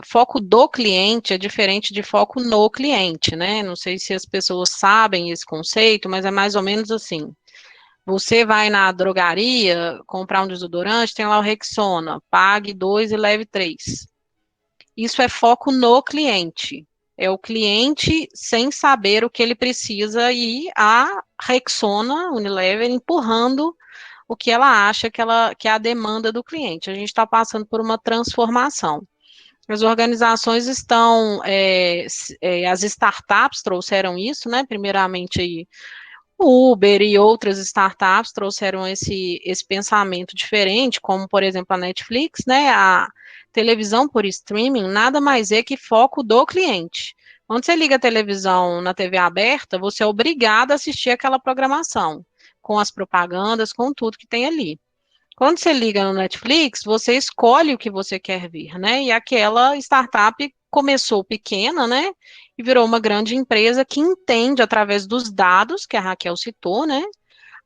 Foco do cliente é diferente de foco no cliente, né? Não sei se as pessoas sabem esse conceito, mas é mais ou menos assim. Você vai na drogaria comprar um desodorante, tem lá o Rexona, pague 2 e leve 3. Isso é foco no cliente. É o cliente sem saber o que ele precisa e a Rexona, Unilever, empurrando o que ela acha que é a demanda do cliente. A gente está passando por uma transformação. As organizações estão, as startups trouxeram isso, né? Primeiramente aí, o Uber e outras startups trouxeram esse pensamento diferente, como, por exemplo, a Netflix, né? A televisão por streaming nada mais é que foco do cliente. Quando você liga a televisão na TV aberta, você é obrigado a assistir aquela programação, com as propagandas, com tudo que tem ali. Quando você liga no Netflix, você escolhe o que você quer ver, né? E aquela startup começou pequena, né? E virou uma grande empresa que entende através dos dados, que a Raquel citou, né?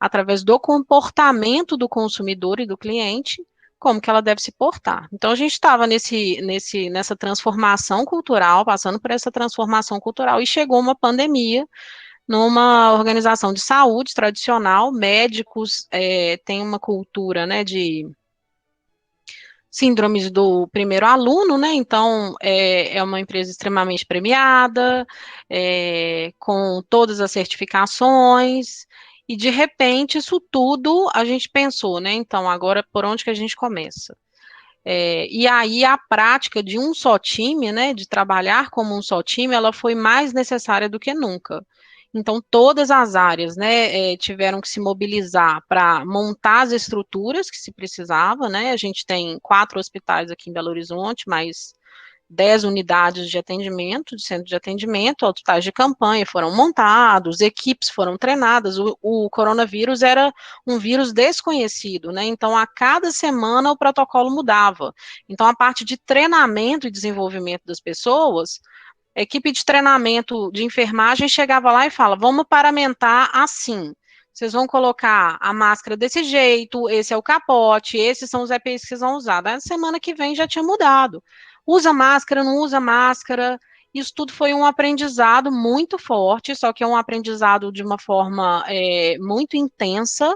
Através do comportamento do consumidor e do cliente, como que ela deve se portar. Então, a gente estava nessa transformação cultural, passando por essa transformação cultural, e chegou uma pandemia numa organização de saúde tradicional. Médicos têm uma cultura, né, de síndromes do primeiro aluno, né? Então, é uma empresa extremamente premiada, com todas as certificações, e de repente, isso tudo a gente pensou, né? Então, agora por onde que a gente começa? E aí a prática de um só time, né, de trabalhar como um só time, ela foi mais necessária do que nunca. Então, todas as áreas, né, tiveram que se mobilizar para montar as estruturas que se precisava, né? A gente tem 4 hospitais aqui em Belo Horizonte, mas 10 unidades de atendimento, de centro de atendimento, hospitais de campanha foram montados, equipes foram treinadas. O coronavírus era um vírus desconhecido, né? Então, a cada semana o protocolo mudava. Então, a parte de treinamento e desenvolvimento das pessoas, a equipe de treinamento de enfermagem chegava lá e fala: vamos paramentar assim. Vocês vão colocar a máscara desse jeito, esse é o capote, esses são os EPIs que vocês vão usar. Na semana que vem já tinha mudado. Usa máscara, não usa máscara. Isso tudo foi um aprendizado muito forte, só que é um aprendizado de uma forma muito intensa.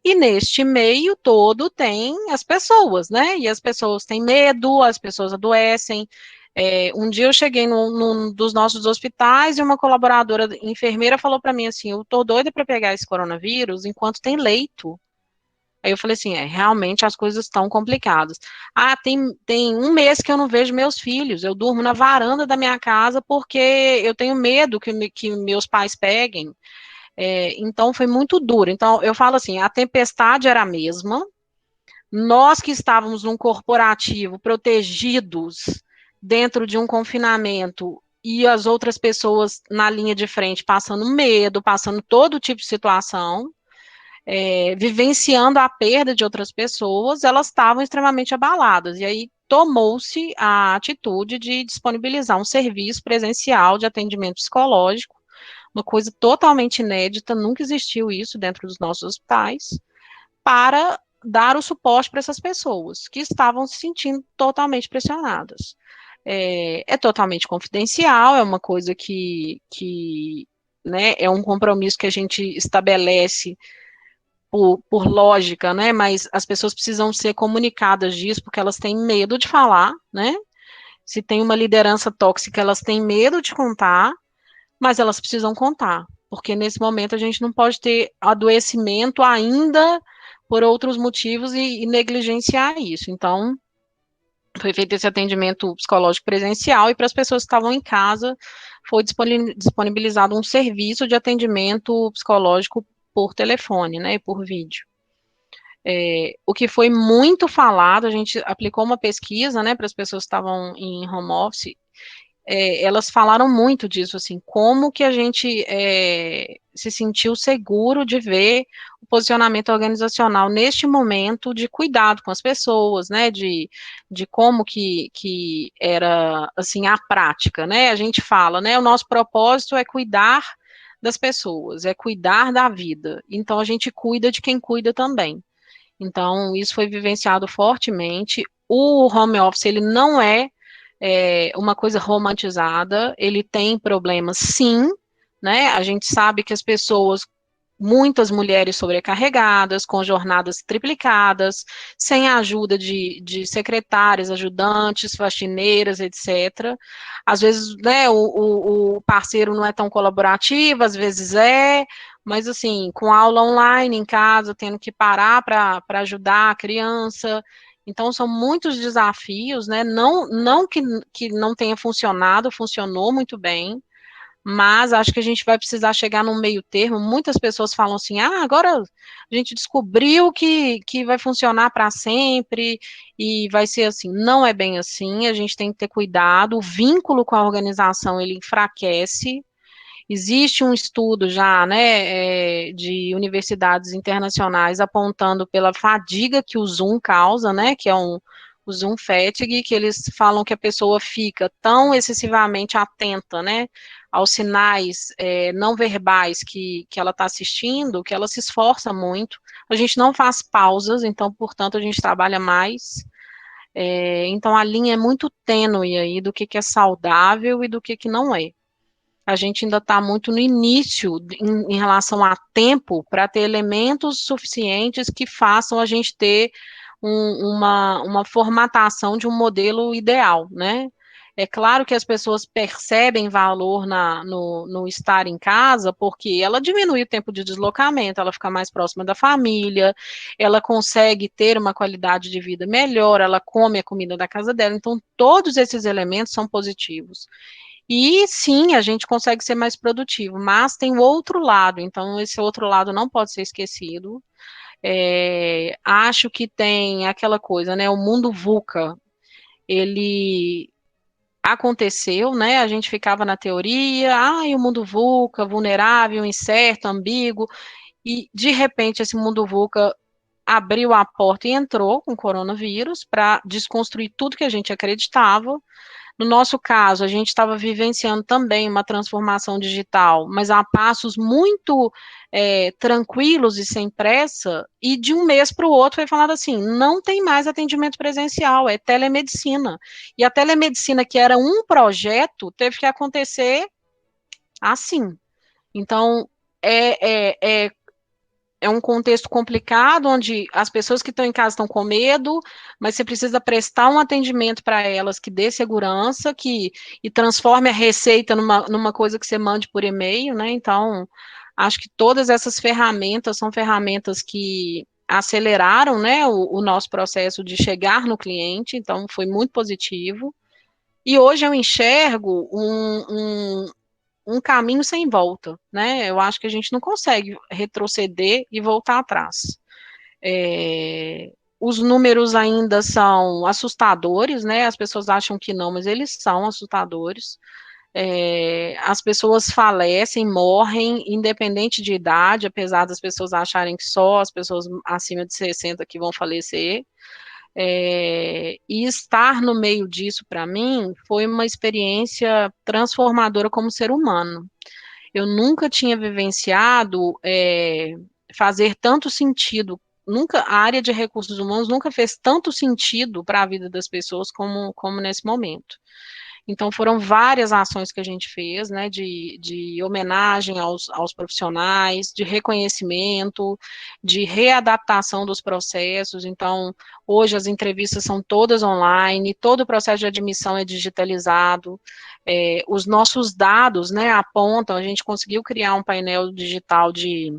E neste meio todo tem as pessoas, né? E as pessoas têm medo, as pessoas adoecem. Um dia eu cheguei num dos nossos hospitais e uma colaboradora enfermeira falou para mim assim: eu tô doida para pegar esse coronavírus enquanto tem leito. Aí eu falei assim: realmente as coisas estão complicadas. Ah, tem um mês que eu não vejo meus filhos, eu durmo na varanda da minha casa porque eu tenho medo que meus pais peguem. Então, foi muito duro. Então, eu falo assim, a tempestade era a mesma, nós que estávamos num corporativo, protegidos, dentro de um confinamento, e as outras pessoas na linha de frente passando medo, passando todo tipo de situação, vivenciando a perda de outras pessoas, elas estavam extremamente abaladas. E aí tomou-se a atitude de disponibilizar um serviço presencial de atendimento psicológico, uma coisa totalmente inédita, nunca existiu isso dentro dos nossos hospitais, para dar o suporte para essas pessoas que estavam se sentindo totalmente pressionadas. Totalmente confidencial, é uma coisa que né, é um compromisso que a gente estabelece por lógica, né, mas as pessoas precisam ser comunicadas disso, porque elas têm medo de falar, né, se tem uma liderança tóxica, elas têm medo de contar, mas elas precisam contar, porque nesse momento a gente não pode ter adoecimento ainda por outros motivos e negligenciar isso. Então, foi feito esse atendimento psicológico presencial e para as pessoas que estavam em casa foi disponibilizado um serviço de atendimento psicológico por telefone, né, e por vídeo. O que foi muito falado, a gente aplicou uma pesquisa, né, para as pessoas que estavam em home office, elas falaram muito disso, assim, como que a gente se sentiu seguro de ver o posicionamento organizacional neste momento de cuidado com as pessoas, né, de como que era, assim, a prática, né, a gente fala, né, o nosso propósito é cuidar das pessoas, é cuidar da vida, então a gente cuida de quem cuida também. Então, isso foi vivenciado fortemente. O home office, ele não é uma coisa romantizada, ele tem problemas, sim, né? A gente sabe que as pessoas, muitas mulheres sobrecarregadas, com jornadas triplicadas, sem a ajuda de secretárias, ajudantes, faxineiras, etc. Às vezes, né, o parceiro não é tão colaborativo, às vezes mas assim, com aula online em casa, tendo que parar para ajudar a criança. Então, são muitos desafios, né? Não que não tenha funcionado, funcionou muito bem, mas acho que a gente vai precisar chegar num meio termo. Muitas pessoas falam assim: agora a gente descobriu que vai funcionar para sempre e vai ser assim. Não é bem assim, a gente tem que ter cuidado. O vínculo com a organização ele enfraquece. Existe um estudo já, né, de universidades internacionais apontando pela fadiga que o Zoom causa, né, que é o Zoom fatigue, que eles falam que a pessoa fica tão excessivamente atenta, né, aos sinais não verbais que ela está assistindo, que ela se esforça muito. A gente não faz pausas, então, portanto, a gente trabalha mais. Então, a linha é muito tênue aí do que é saudável e do que não é. A gente ainda está muito no início em relação a tempo para ter elementos suficientes que façam a gente ter uma formatação de um modelo ideal, né? É claro que as pessoas percebem valor no estar em casa, porque ela diminui o tempo de deslocamento, ela fica mais próxima da família, ela consegue ter uma qualidade de vida melhor, ela come a comida da casa dela, então todos esses elementos são positivos. E sim, a gente consegue ser mais produtivo, mas tem o outro lado, então esse outro lado não pode ser esquecido. Acho que tem aquela coisa, né? O mundo VUCA, ele aconteceu, né? A gente ficava na teoria, o mundo VUCA, vulnerável, incerto, ambíguo, e de repente esse mundo VUCA abriu a porta e entrou com o coronavírus para desconstruir tudo que a gente acreditava. No nosso caso, a gente estava vivenciando também uma transformação digital, mas a passos muito tranquilos e sem pressa, e de um mês para o outro foi falado assim, não tem mais atendimento presencial, é telemedicina. E a telemedicina, que era um projeto, teve que acontecer assim. Então, é um contexto complicado, onde as pessoas que estão em casa estão com medo, mas você precisa prestar um atendimento para elas que dê segurança, e transforme a receita numa coisa que você mande por e-mail, né? Então, acho que todas essas ferramentas são ferramentas que aceleraram, né, o nosso processo de chegar no cliente, então foi muito positivo. E hoje eu enxergo um caminho sem volta, né? Eu acho que a gente não consegue retroceder e voltar atrás. Os números ainda são assustadores, né? As pessoas acham que não, mas eles são assustadores. As pessoas falecem, morrem, independente de idade, apesar das pessoas acharem que só as pessoas acima de 60 que vão falecer. E estar no meio disso, para mim, foi uma experiência transformadora como ser humano. Eu nunca tinha vivenciado fazer tanto sentido, nunca, a área de recursos humanos nunca fez tanto sentido para a vida das pessoas como nesse momento. Então, foram várias ações que a gente fez, né, de homenagem aos profissionais, de reconhecimento, de readaptação dos processos. Então, hoje as entrevistas são todas online, todo o processo de admissão é digitalizado, os nossos dados, né, apontam, a gente conseguiu criar um painel digital de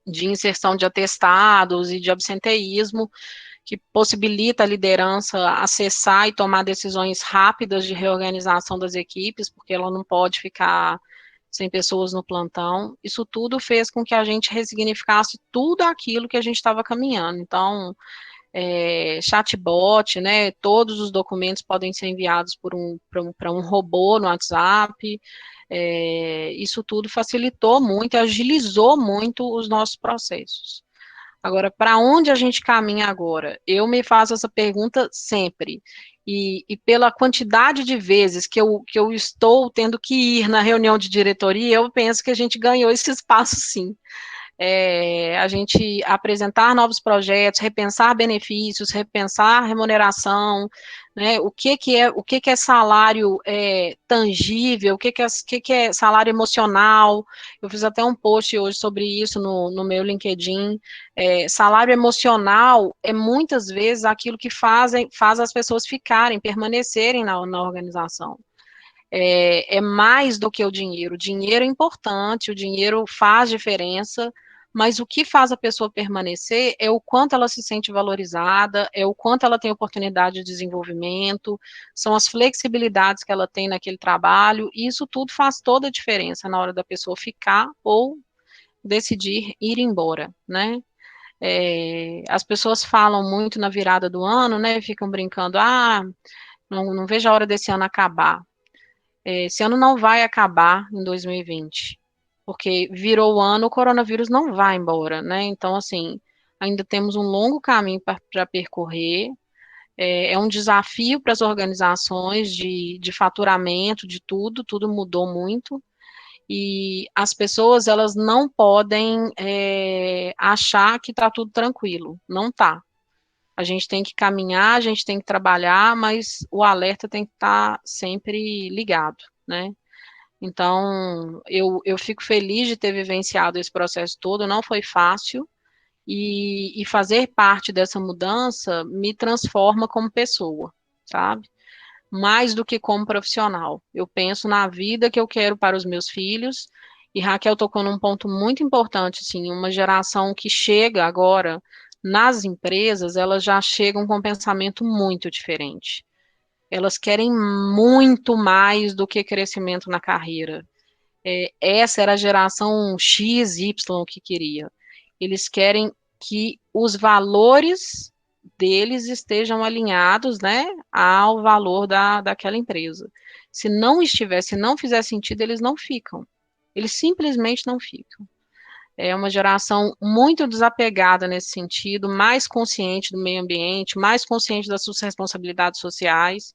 inserção de atestados e de absenteísmo, que possibilita a liderança acessar e tomar decisões rápidas de reorganização das equipes, porque ela não pode ficar sem pessoas no plantão. Isso tudo fez com que a gente ressignificasse tudo aquilo que a gente estava caminhando. Então, chatbot, né, todos os documentos podem ser enviados para um robô no WhatsApp. Isso tudo facilitou muito, agilizou muito os nossos processos. Agora, para onde a gente caminha agora? Eu me faço essa pergunta sempre. E pela quantidade de vezes que eu estou tendo que ir na reunião de diretoria, eu penso que a gente ganhou esse espaço, sim. A gente apresentar novos projetos, repensar benefícios, repensar remuneração, né, o que é salário tangível, o que é salário emocional. Eu fiz até um post hoje sobre isso no meu LinkedIn. Salário emocional é muitas vezes aquilo que faz as pessoas ficarem, permanecerem na organização. É mais do que o dinheiro. O dinheiro é importante, o dinheiro faz diferença, mas o que faz a pessoa permanecer é o quanto ela se sente valorizada, é o quanto ela tem oportunidade de desenvolvimento, são as flexibilidades que ela tem naquele trabalho, e isso tudo faz toda a diferença na hora da pessoa ficar ou decidir ir embora, né? As pessoas falam muito na virada do ano, né? Ficam brincando, não vejo a hora desse ano acabar. Esse ano não vai acabar em 2020, porque virou o ano, o coronavírus não vai embora, né? Então, assim, ainda temos um longo caminho para percorrer. É um desafio para as organizações de faturamento, de tudo mudou muito. E as pessoas, elas não podem achar que está tudo tranquilo. Não está. A gente tem que caminhar, a gente tem que trabalhar, mas o alerta tem que estar sempre ligado, né? Então, eu fico feliz de ter vivenciado esse processo todo, não foi fácil, e fazer parte dessa mudança me transforma como pessoa, sabe? Mais do que como profissional. Eu penso na vida que eu quero para os meus filhos, e Raquel tocou num ponto muito importante, assim, uma geração que chega agora nas empresas, elas já chegam com um pensamento muito diferente. Elas querem muito mais do que crescimento na carreira. Essa era a geração X, Y que queria. Eles querem que os valores deles estejam alinhados, né, ao valor daquela empresa. Se não estiver, se não fizer sentido, eles não ficam. Eles simplesmente não ficam. É uma geração muito desapegada nesse sentido, mais consciente do meio ambiente, mais consciente das suas responsabilidades sociais,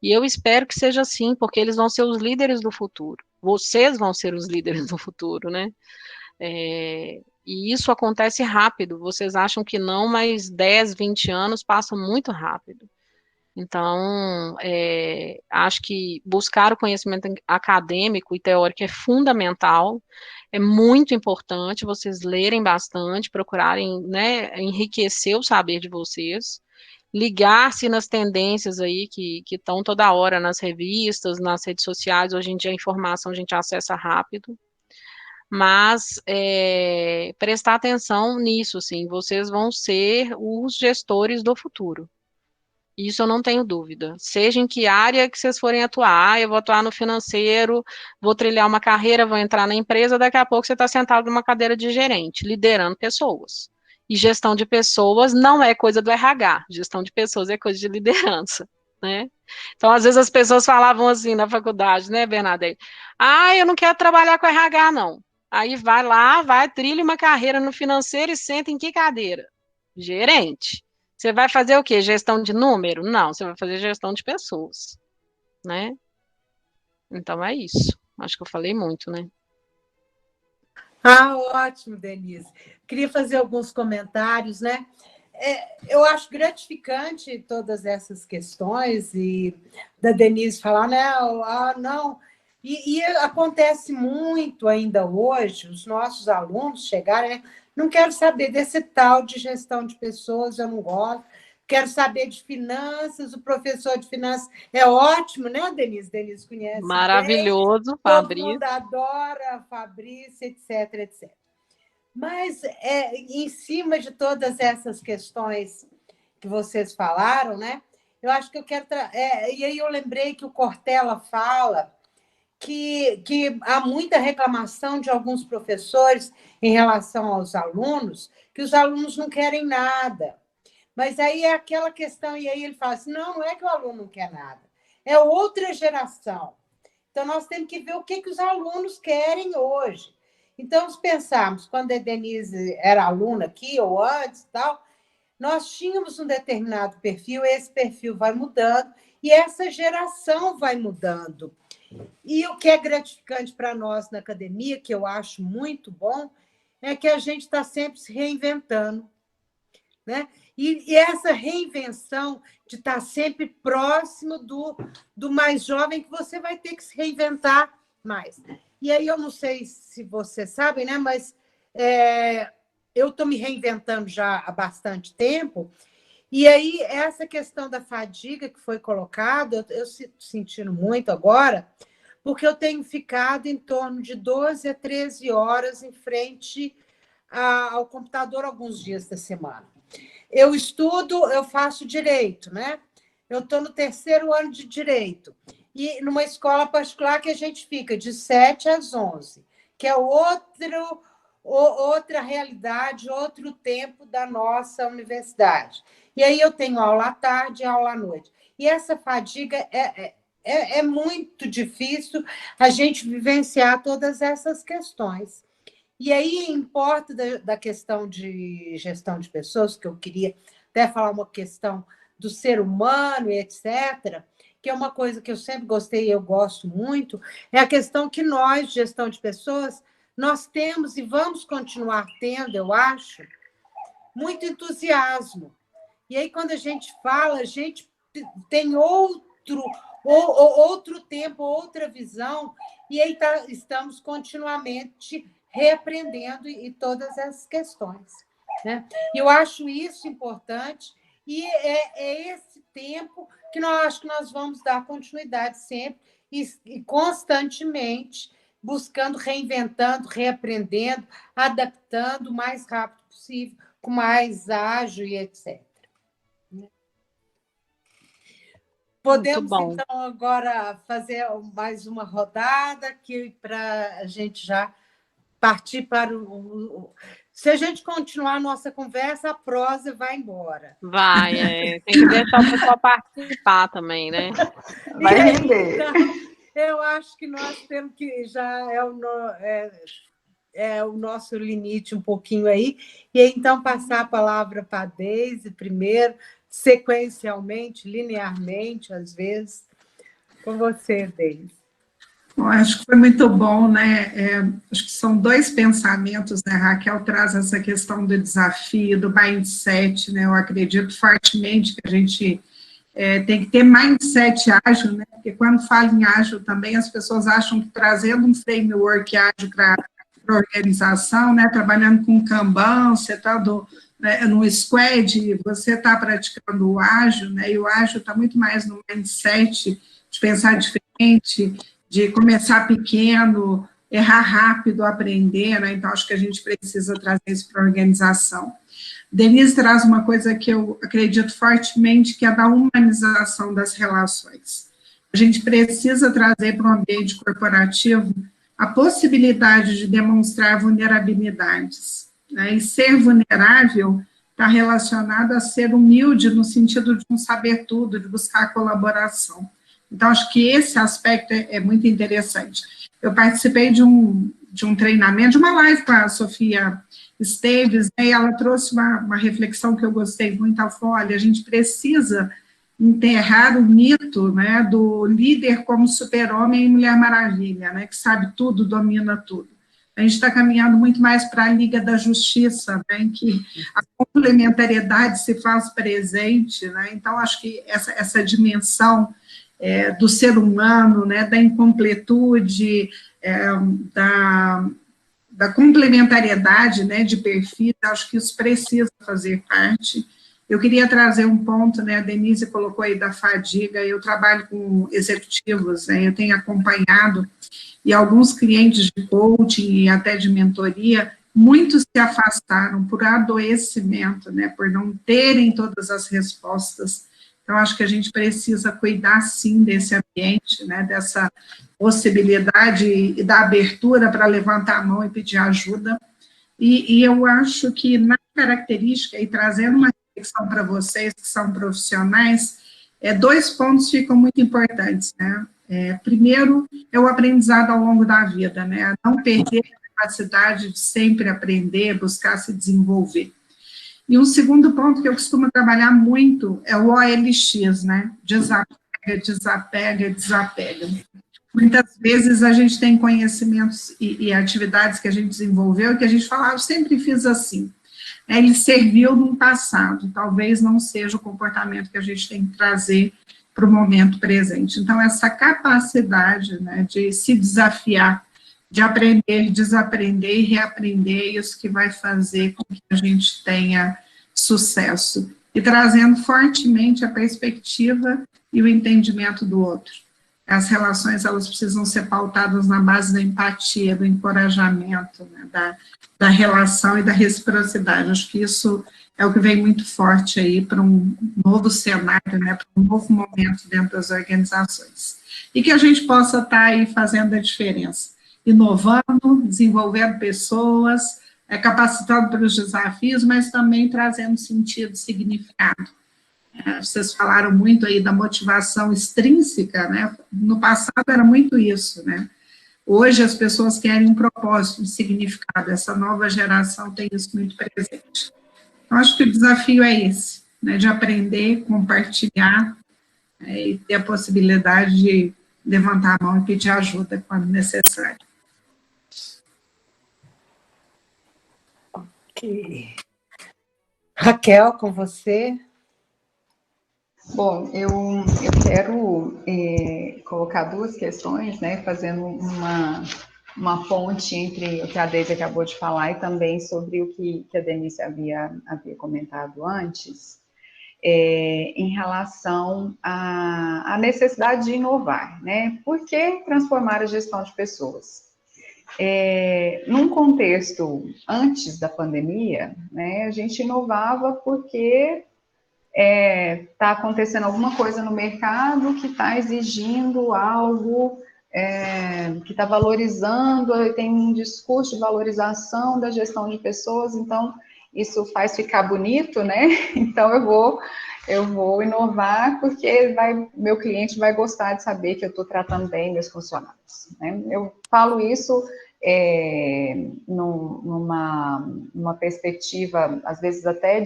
e eu espero que seja assim, porque eles vão ser os líderes do futuro. Vocês vão ser os líderes do futuro, né? E isso acontece rápido. Vocês acham que não, mas 10, 20 anos passam muito rápido. Então, acho que buscar o conhecimento acadêmico e teórico é fundamental, é muito importante vocês lerem bastante, procurarem, né, enriquecer o saber de vocês, ligar-se nas tendências aí que estão toda hora nas revistas, nas redes sociais. Hoje em dia a informação a gente acessa rápido, mas prestar atenção nisso, sim, vocês vão ser os gestores do futuro. Isso eu não tenho dúvida. Seja em que área que vocês forem atuar, eu vou atuar no financeiro, vou trilhar uma carreira, vou entrar na empresa, daqui a pouco você está sentado numa cadeira de gerente, liderando pessoas. E gestão de pessoas não é coisa do RH, gestão de pessoas é coisa de liderança, né? Então, às vezes as pessoas falavam assim na faculdade, né, Bernadette? Ah, eu não quero trabalhar com RH, não. Aí vai lá, trilha uma carreira no financeiro e senta em que cadeira? Gerente. Você vai fazer o quê? Gestão de número? Não, você vai fazer gestão de pessoas, né? Então é isso. Acho que eu falei muito, né? Ah, ótimo, Denise. Queria fazer alguns comentários, né? Eu acho gratificante todas essas questões e da Denise falar, né? Ah, não. E acontece muito ainda hoje, os nossos alunos chegarem, né? Não quero saber desse tal de gestão de pessoas, eu não gosto. Quero saber de finanças, o professor de finanças é ótimo, né, Denise? Denise conhece bem, Maravilhoso, todo mundo Fabrício. adora, Fabrício, etc, etc. Mas, em cima de todas essas questões que vocês falaram, né? Eu acho que eu quero. E aí eu lembrei que o Cortella fala que há muita reclamação de alguns professores em relação aos alunos, que os alunos não querem nada. Mas aí é aquela questão, e aí ele fala assim: não, não é que o aluno não quer nada, é outra geração. Então, nós temos que ver o que os alunos querem hoje. Então, se pensarmos, quando a Denise era aluna aqui, ou antes, tal, nós tínhamos um determinado perfil, esse perfil vai mudando, e essa geração vai mudando. E o que é gratificante para nós na academia, que eu acho muito bom, é que a gente está sempre se reinventando, né? E essa reinvenção de estar sempre próximo do mais jovem, que você vai ter que se reinventar mais. E aí eu não sei se vocês sabem, né? Mas eu estou me reinventando já há bastante tempo, e aí essa questão da fadiga que foi colocada, eu estou sentindo muito agora, porque eu tenho ficado em torno de 12 a 13 horas em frente ao computador alguns dias da semana. Eu estudo, eu faço direito, né? Eu estou no 3º ano de direito. E numa escola particular que a gente fica de 7 às 11, que é outra realidade, outro tempo da nossa universidade. E aí eu tenho aula à tarde e aula à noite. E essa fadiga é muito difícil a gente vivenciar todas essas questões. E aí importa da questão de gestão de pessoas, que eu queria até falar uma questão do ser humano e etc., que é uma coisa que eu sempre gostei e eu gosto muito, é a questão que nós, gestão de pessoas, nós temos e vamos continuar tendo, eu acho, muito entusiasmo. E aí, quando a gente fala, a gente tem outro tempo, outra visão, e aí estamos continuamente reaprendendo e todas essas questões, né? Eu acho isso importante, e é esse tempo que acho que nós vamos dar continuidade sempre e constantemente buscando, reinventando, reaprendendo, adaptando o mais rápido possível, com mais ágil e etc. Podemos, então, agora fazer mais uma rodada aqui para a gente já partir para o... Se a gente continuar a nossa conversa, a prosa vai embora. Tem que deixar o pessoal participar também, né? Vai render. Então, eu acho que nós temos que já é o nosso limite um pouquinho aí, e então passar a palavra para a Deise primeiro, sequencialmente, linearmente, às vezes. Com você, Deise. Bom, acho que foi muito bom, né? Acho que são 2 pensamentos, né? Raquel traz essa questão do desafio, do mindset, né? Eu acredito fortemente que a gente tem que ter mindset ágil, né? Porque quando fala em ágil também, as pessoas acham que trazendo um framework ágil para a organização, né? Trabalhando com Kanban, você está no squad, você está praticando o ágil, né? E o ágil está muito mais no mindset de pensar diferente, de começar pequeno, errar rápido, aprender, né? Então, acho que a gente precisa trazer isso para a organização. Denise traz uma coisa que eu acredito fortemente, que é a da humanização das relações. A gente precisa trazer para o ambiente corporativo a possibilidade de demonstrar vulnerabilidades, né? E ser vulnerável está relacionado a ser humilde no sentido de não saber tudo, de buscar colaboração. Então, acho que esse aspecto é muito interessante. Eu participei de um treinamento, de uma live com a Sofia Esteves, né, e ela trouxe uma reflexão que eu gostei muito. Ela falou, olha, a gente precisa enterrar o mito, né, do líder como super-homem e Mulher Maravilha, né, que sabe tudo, domina tudo. A gente está caminhando muito mais para a Liga da Justiça, né, em que a complementariedade se faz presente, né, então acho que essa dimensão do ser humano, né, da incompletude, da complementariedade, né, de perfis, acho que isso precisa fazer parte. Eu queria trazer um ponto, né, a Denise colocou aí da fadiga, eu trabalho com executivos, né, eu tenho acompanhado, e alguns clientes de coaching e até de mentoria, muitos se afastaram por adoecimento, né, por não terem todas as respostas. Então, acho que a gente precisa cuidar, sim, desse ambiente, né, dessa possibilidade e da abertura para levantar a mão e pedir ajuda. E eu acho que, na característica, e trazendo uma reflexão para vocês que são profissionais, 2 pontos ficam muito importantes, né? Primeiro, é o aprendizado ao longo da vida, né? Não perder a capacidade de sempre aprender, buscar se desenvolver. E um segundo ponto que eu costumo trabalhar muito é o OLX, né? Desapega, desapega, desapega. Muitas vezes a gente tem conhecimentos e atividades que a gente desenvolveu e que a gente fala, eu sempre fiz assim. Ele serviu no passado, talvez não seja o comportamento que a gente tem que trazer para o momento presente. Então, essa capacidade, né, de se desafiar, de aprender, desaprender e reaprender, isso que vai fazer com que a gente tenha sucesso. E trazendo fortemente a perspectiva e o entendimento do outro. As relações, elas precisam ser pautadas na base da empatia, do encorajamento, né, da relação e da reciprocidade. Acho que isso é o que vem muito forte aí para um novo cenário, né, para um novo momento dentro das organizações. E que a gente possa estar aí fazendo a diferença, inovando, desenvolvendo pessoas, capacitando para os desafios, mas também trazendo sentido e significado. Vocês falaram muito aí da motivação extrínseca, né? No passado era muito isso, né? Hoje as pessoas querem um propósito, um significado, essa nova geração tem isso muito presente. Eu acho que o desafio é esse, né? De aprender, compartilhar, e ter a possibilidade de levantar a mão e pedir ajuda quando necessário. Ok. Raquel, com você. Bom, eu quero colocar 2 questões, né, fazendo uma ponte entre o que a Deise acabou de falar e também sobre o que a Denise havia comentado antes, em relação à necessidade de inovar, né? Por que transformar a gestão de pessoas? Num contexto antes da pandemia, né, a gente inovava porque está acontecendo alguma coisa no mercado que está exigindo algo, que está valorizando, tem um discurso de valorização da gestão de pessoas, então isso faz ficar bonito, né? Então eu vou inovar porque meu cliente vai gostar de saber que eu estou tratando bem meus funcionários, né? Eu falo isso numa perspectiva, às vezes até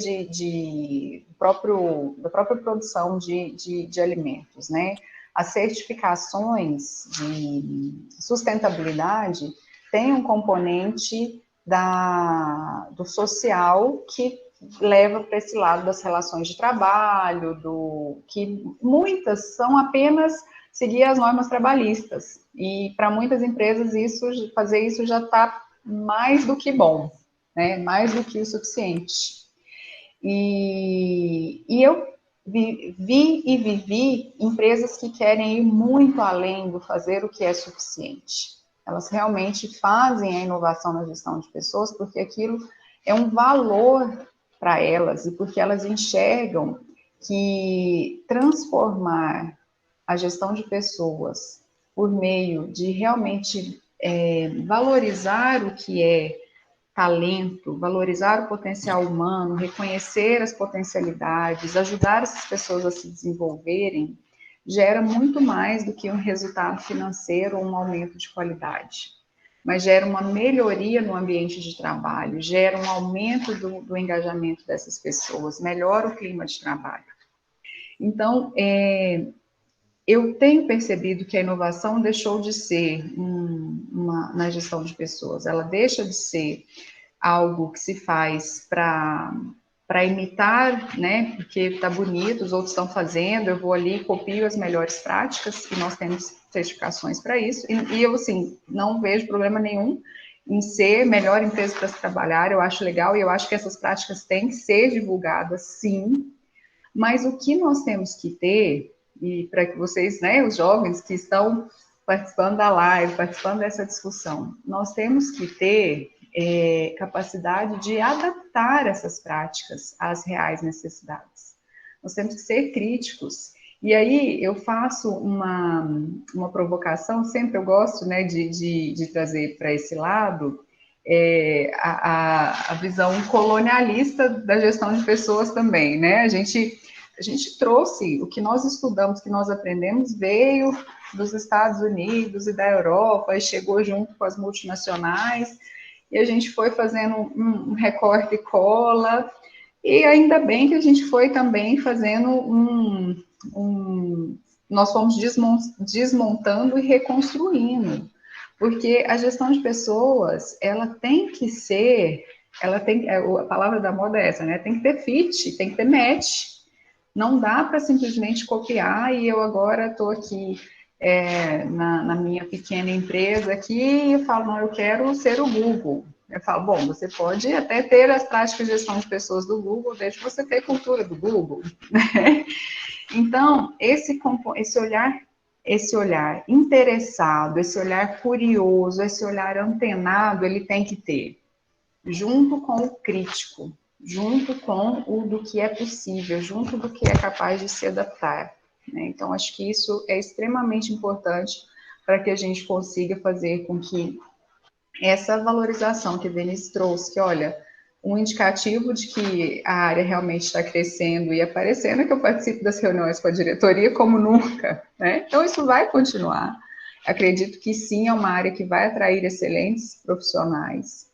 da própria produção de alimentos, né? As certificações de sustentabilidque têm um componente do social que leva para esse lado das relações de trabalho, que muitas são apenas seguir as normas trabalhistas. E para muitas empresas fazer isso já está mais do que bom, né? Mais do que o suficiente. E eu vi e vivi empresas que querem ir muito além do fazer o que é suficiente. Elas realmente fazem a inovação na gestão de pessoas porque aquilo é um valor para elas e porque elas enxergam que transformar a gestão de pessoas por meio de realmente valorizar o que é talento, valorizar o potencial humano, reconhecer as potencialidades, ajudar essas pessoas a se desenvolverem, gera muito mais do que um resultado financeiro ou um aumento de qualidade. Mas gera uma melhoria no ambiente de trabalho, gera um aumento do engajamento dessas pessoas, melhora o clima de trabalho. Então, eu tenho percebido que a inovação deixou de ser na gestão de pessoas, ela deixa de ser algo que se faz para imitar, né, porque está bonito, os outros estão fazendo, eu vou ali e copio as melhores práticas, e nós temos certificações para isso, e eu, assim, não vejo problema nenhum em ser melhor empresa para se trabalhar, eu acho legal, e eu acho que essas práticas têm que ser divulgadas, sim, mas o que nós temos que ter, e para que vocês, né, os jovens que estão participando da live, participando dessa discussão, nós temos que ter capacidade de adaptar essas práticas às reais necessidades. Nós temos que ser críticos. E aí eu faço uma provocação, sempre eu gosto, né, de trazer para esse lado a visão colonialista da gestão de pessoas também, né? A gente trouxe o que nós estudamos, que nós aprendemos, veio dos Estados Unidos e da Europa, e chegou junto com as multinacionais, e a gente foi fazendo um recorte e cola, e ainda bem que a gente foi também fazendo nós fomos desmontando e reconstruindo, porque a gestão de pessoas, ela tem que ser, a palavra da moda é essa, né? Tem que ter fit, tem que ter match. Não dá para simplesmente copiar e eu agora estou aqui na minha pequena empresa aqui e eu falo, não, eu quero ser o Google. Eu falo, bom, você pode até ter as práticas de gestão de pessoas do Google, desde que você tenha cultura do Google. Então, esse olhar interessado, esse olhar curioso, esse olhar antenado, ele tem que ter, junto com o crítico, junto com o do que é possível, junto do que é capaz de se adaptar, né? Então, acho que isso é extremamente importante para que a gente consiga fazer com que essa valorização que a Denise trouxe, que, olha, um indicativo de que a área realmente está crescendo e aparecendo é que eu participo das reuniões com a diretoria como nunca, né? Então, isso vai continuar. Acredito que sim, é uma área que vai atrair excelentes profissionais,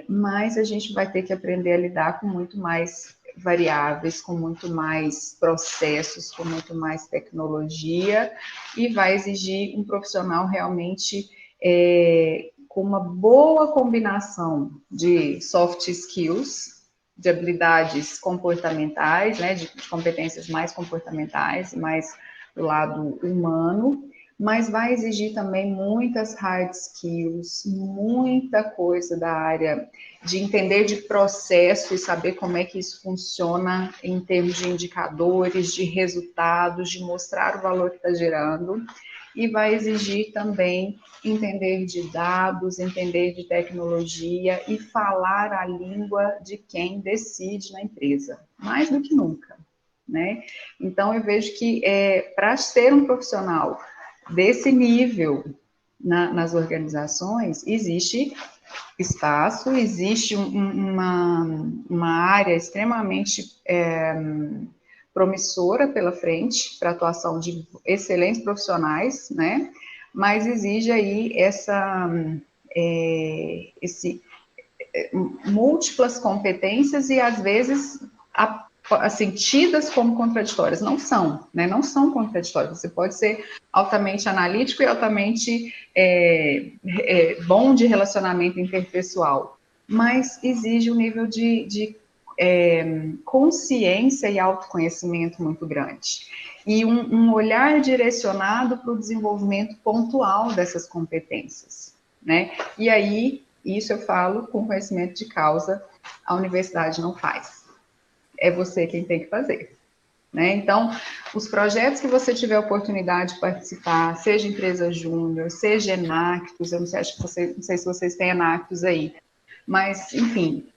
mas a gente vai ter que aprender a lidar com muito mais variáveis, com muito mais processos, com muito mais tecnologia, e vai exigir um profissional realmente com uma boa combinação de soft skills, de habilidades comportamentais, né, de competências mais comportamentais, mais do lado humano, mas vai exigir também muitas hard skills, muita coisa da área de entender de processo e saber como é que isso funciona em termos de indicadores, de resultados, de mostrar o valor que está gerando, e vai exigir também entender de dados, entender de tecnologia e falar a língua de quem decide na empresa, mais do que nunca, né? Então, eu vejo que para ser um profissional desse nível nas organizações, existe espaço, existe uma área extremamente promissora pela frente para a atuação de excelentes profissionais, né? Mas exige aí múltiplas competências e, às vezes, assim, tidas como contraditórias. Não são, né? Não são contraditórias. Você pode ser altamente analítico e altamente bom de relacionamento interpessoal, mas exige um nível de consciência e autoconhecimento muito grande. E um olhar direcionado para o desenvolvimento pontual dessas competências, né? E aí, isso eu falo com conhecimento de causa, a universidade não faz. É você quem tem que fazer, né? Então, os projetos que você tiver a oportunidade de participar, seja empresa júnior, seja Enactus, eu não sei se vocês têm Enactus aí, mas, enfim,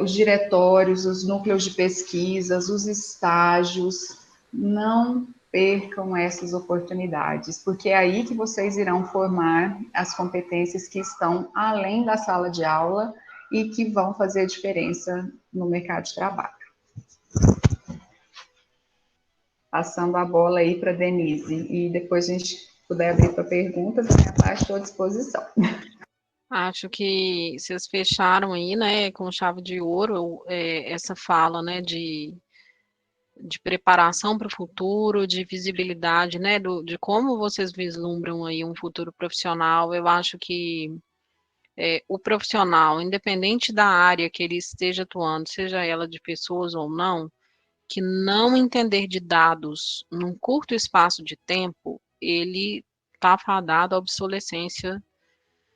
os diretórios, os núcleos de pesquisas, os estágios, não percam essas oportunidades, porque é aí que vocês irão formar as competências que estão além da sala de aula e que vão fazer a diferença no mercado de trabalho. Passando a bola aí para a Denise, e depois a gente puder abrir para perguntas, da minha parte estou à disposição. Acho que vocês fecharam aí, né, com chave de ouro, essa fala, né, de preparação para o futuro, de visibilidade, né, de como vocês vislumbram aí um futuro profissional. Eu acho que o profissional, independente da área que ele esteja atuando, seja ela de pessoas ou não, que não entender de dados num curto espaço de tempo, ele está fadado à obsolescência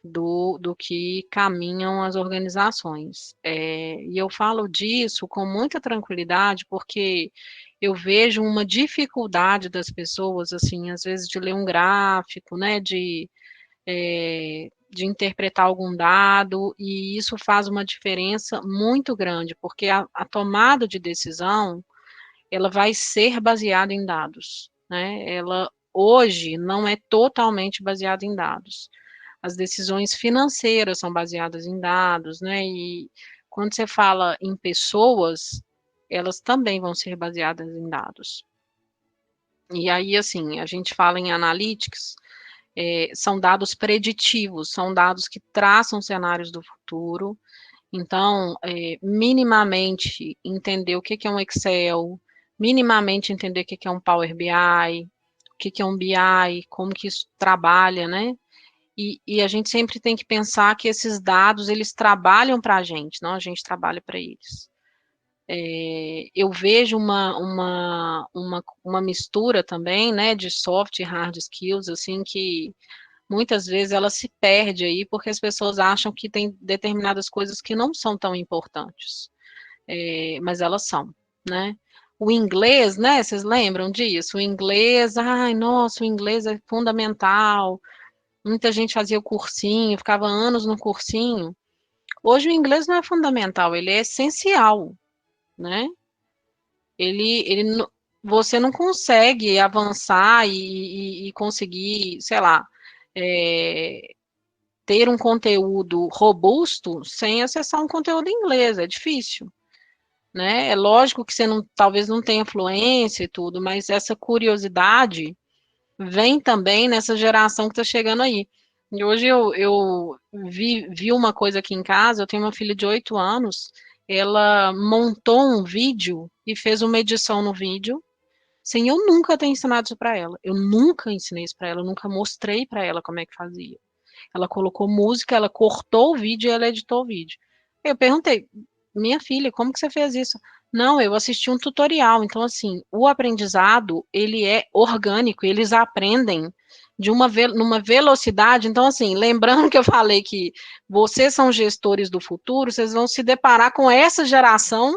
do que caminham as organizações. E eu falo disso com muita tranquilidade, porque eu vejo uma dificuldade das pessoas, assim, às vezes de ler um gráfico, né, de interpretar algum dado, e isso faz uma diferença muito grande, porque a tomada de decisão, ela vai ser baseada em dados, né? Ela hoje não é totalmente baseada em dados. As decisões financeiras são baseadas em dados, né? E quando você fala em pessoas, elas também vão ser baseadas em dados. E aí, assim, a gente fala em analytics, são dados preditivos, são dados que traçam cenários do futuro. Então, minimamente entender o que é um Excel, minimamente entender o que é um Power BI, o que é um BI, como que isso trabalha, né? E a gente sempre tem que pensar que esses dados, eles trabalham para a gente, não a gente trabalha para eles. Eu vejo uma mistura também, né, de soft e hard skills, assim, que muitas vezes ela se perde aí, porque as pessoas acham que tem determinadas coisas que não são tão importantes, mas elas são, né? O inglês, né, vocês lembram disso? O inglês, ai, nossa, o inglês é fundamental, muita gente fazia o cursinho, ficava anos no cursinho. Hoje o inglês não é fundamental, ele é essencial, né? Você não consegue avançar e conseguir, sei lá, é, ter um conteúdo robusto sem acessar um conteúdo em inglês, é difícil, né? É lógico que você não, talvez não tenha fluência e tudo, mas essa curiosidade vem também nessa geração que está chegando aí. E hoje eu vi uma coisa aqui em casa, eu tenho uma filha de 8 anos, ela montou um vídeo e fez uma edição no vídeo, sem eu nunca ter ensinado isso para ela. Eu nunca ensinei isso para ela, eu nunca mostrei para ela como é que fazia. Ela colocou música, ela cortou o vídeo e ela editou o vídeo. Eu perguntei, minha filha, como que você fez isso? Não, eu assisti um tutorial. Então, assim, o aprendizado, ele é orgânico, eles aprendem numa velocidade. Então, assim, lembrando que eu falei que vocês são gestores do futuro, vocês vão se deparar com essa geração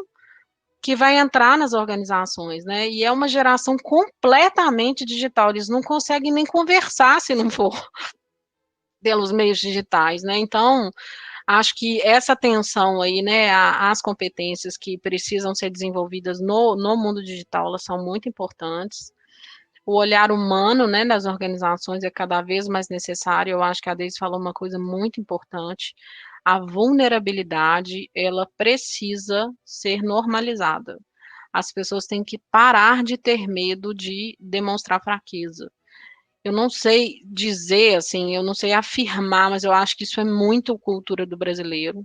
que vai entrar nas organizações, né? E é uma geração completamente digital. Eles não conseguem nem conversar se não for pelos meios digitais, né? Então, acho que essa atenção aí, né, às competências que precisam ser desenvolvidas no mundo digital, elas são muito importantes. O olhar humano, né, das organizações é cada vez mais necessário. Eu acho que a Deise falou uma coisa muito importante. A vulnerabilidade, ela precisa ser normalizada. As pessoas têm que parar de ter medo de demonstrar fraqueza. Eu não sei dizer, assim, eu não sei afirmar, mas eu acho que isso é muito cultura do brasileiro.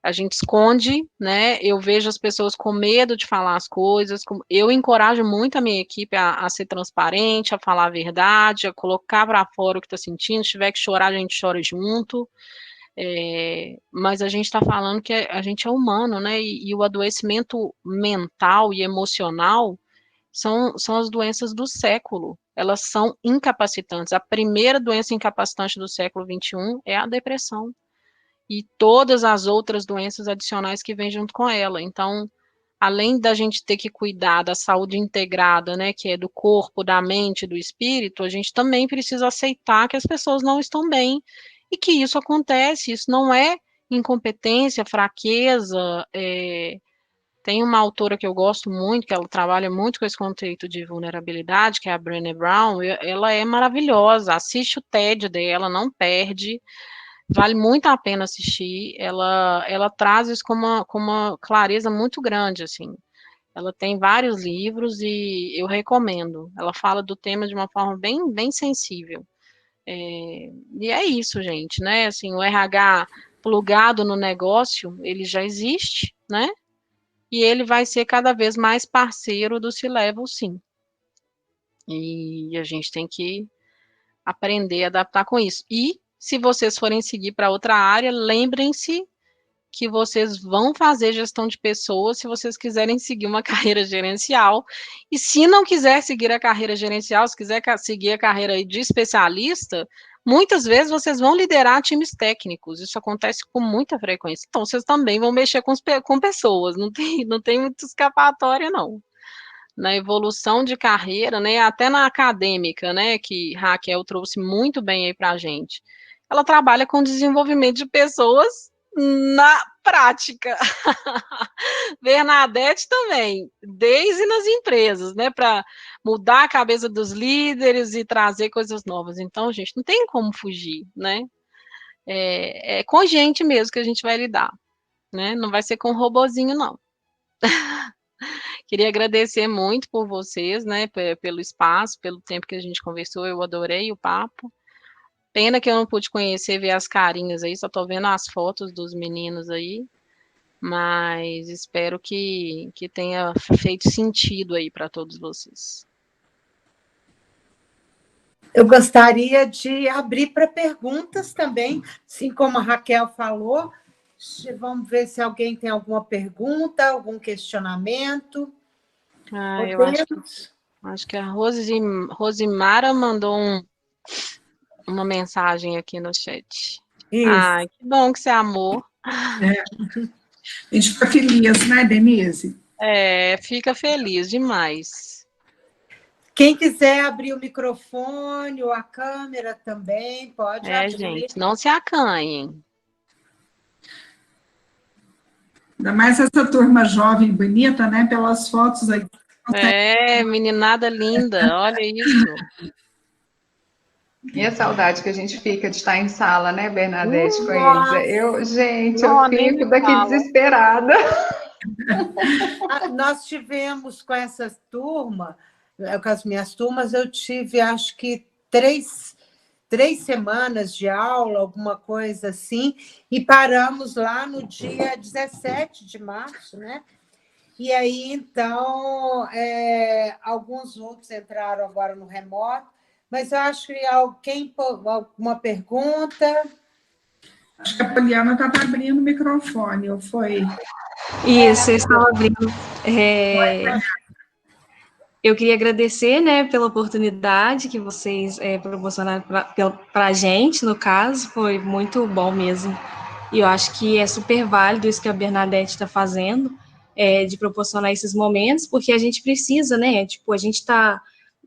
A gente esconde, né? Eu vejo as pessoas com medo de falar as coisas. Eu encorajo muito a minha equipe a ser transparente, a falar a verdade, a colocar para fora o que está sentindo. Se tiver que chorar, a gente chora junto. Mas a gente está falando que a gente é humano, né? E o adoecimento mental e emocional são as doenças do século. Elas são incapacitantes. A primeira doença incapacitante do século XXI é a depressão. E todas as outras doenças adicionais que vêm junto com ela. Então, além da gente ter que cuidar da saúde integrada, né, que é do corpo, da mente, do espírito, a gente também precisa aceitar que as pessoas não estão bem e que isso acontece, isso não é incompetência, fraqueza. Tem uma autora que eu gosto muito, que ela trabalha muito com esse conceito de vulnerabilidade, que é a Brené Brown. Ela é maravilhosa, assiste o TED dela, não perde, vale muito a pena assistir. Ela traz isso com uma clareza muito grande, assim. Ela tem vários livros e eu recomendo. Ela fala do tema de uma forma bem, bem sensível. E é isso, gente, né? Assim, o RH plugado no negócio, ele já existe, né? E ele vai ser cada vez mais parceiro do C-Level, sim. E a gente tem que aprender a adaptar com isso. E se vocês forem seguir para outra área, lembrem-se que vocês vão fazer gestão de pessoas se vocês quiserem seguir uma carreira gerencial. E se não quiser seguir a carreira gerencial, se quiser seguir a carreira de especialista, muitas vezes vocês vão liderar times técnicos. Isso acontece com muita frequência. Então, vocês também vão mexer com pessoas. Não tem muito escapatória, não. Na evolução de carreira, né, até na acadêmica, né, que Raquel trouxe muito bem aí para a gente. Ela trabalha com desenvolvimento de pessoas na prática. Bernadette também, desde nas empresas, né, para mudar a cabeça dos líderes e trazer coisas novas. Então, gente, não tem como fugir, né? É com gente mesmo que a gente vai lidar, né? Não vai ser com robozinho, não. Queria agradecer muito por vocês, né, pelo espaço, pelo tempo que a gente conversou, eu adorei o papo. Pena que eu não pude conhecer, ver as carinhas aí, só tô vendo as fotos dos meninos aí, mas espero que tenha feito sentido aí para todos vocês. Eu gostaria de abrir para perguntas também, assim como a Raquel falou. Vamos ver se alguém tem alguma pergunta, algum questionamento. Eu acho que a Rosimara mandou uma mensagem aqui no chat. Isso. Que bom que você amou. A gente fica feliz, né, Denise? Fica feliz demais. Quem quiser abrir o microfone ou a câmera também, pode abrir. Gente, não se acanhem. Ainda mais essa turma jovem, bonita, né, pelas fotos aqui. Meninada linda, olha isso. E a saudade que a gente fica de estar em sala, né, Bernadette, com eles. Eu fico daqui desesperada. Nós tivemos com essa turma, com as minhas turmas, eu tive, acho que, 3 semanas de aula, alguma coisa assim, e paramos lá no dia 17 de março, né? E aí, então, alguns outros entraram agora no remoto, mas eu acho que alguma pergunta? Acho que a Poliana estava abrindo o microfone, ou foi? Isso, eu estava abrindo. Eu queria agradecer, né, pela oportunidade que vocês proporcionaram para a gente, no caso, foi muito bom mesmo. E eu acho que é super válido isso que a Bernadette está fazendo, de proporcionar esses momentos, porque a gente precisa, né, tipo, a gente está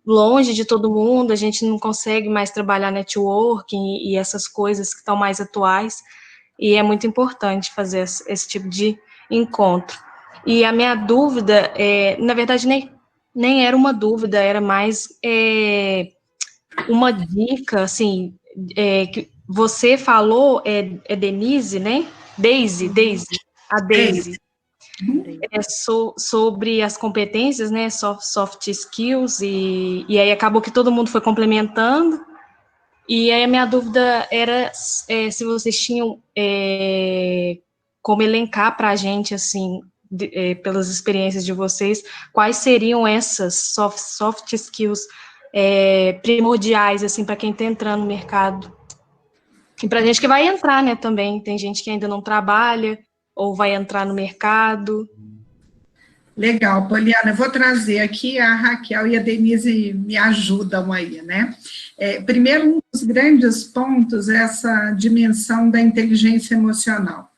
longe de todo mundo, a gente não consegue mais trabalhar networking e essas coisas que estão mais atuais, e é muito importante fazer esse tipo de encontro. E a minha dúvida, na verdade, nem era uma dúvida, era mais uma dica, assim, que você falou, Denise, né? Daisy, a Daisy. Sobre as competências, né, soft skills, e aí acabou que todo mundo foi complementando, e aí a minha dúvida era se vocês tinham como elencar para a gente, assim, pelas experiências de vocês, quais seriam essas soft skills primordiais, assim, para quem está entrando no mercado. E para a gente que vai entrar, né, também, tem gente que ainda não trabalha, ou vai entrar no mercado. Legal, Poliana, eu vou trazer aqui a Raquel e a Denise me ajudam aí, né? Primeiro, um dos grandes pontos é essa dimensão da inteligência emocional.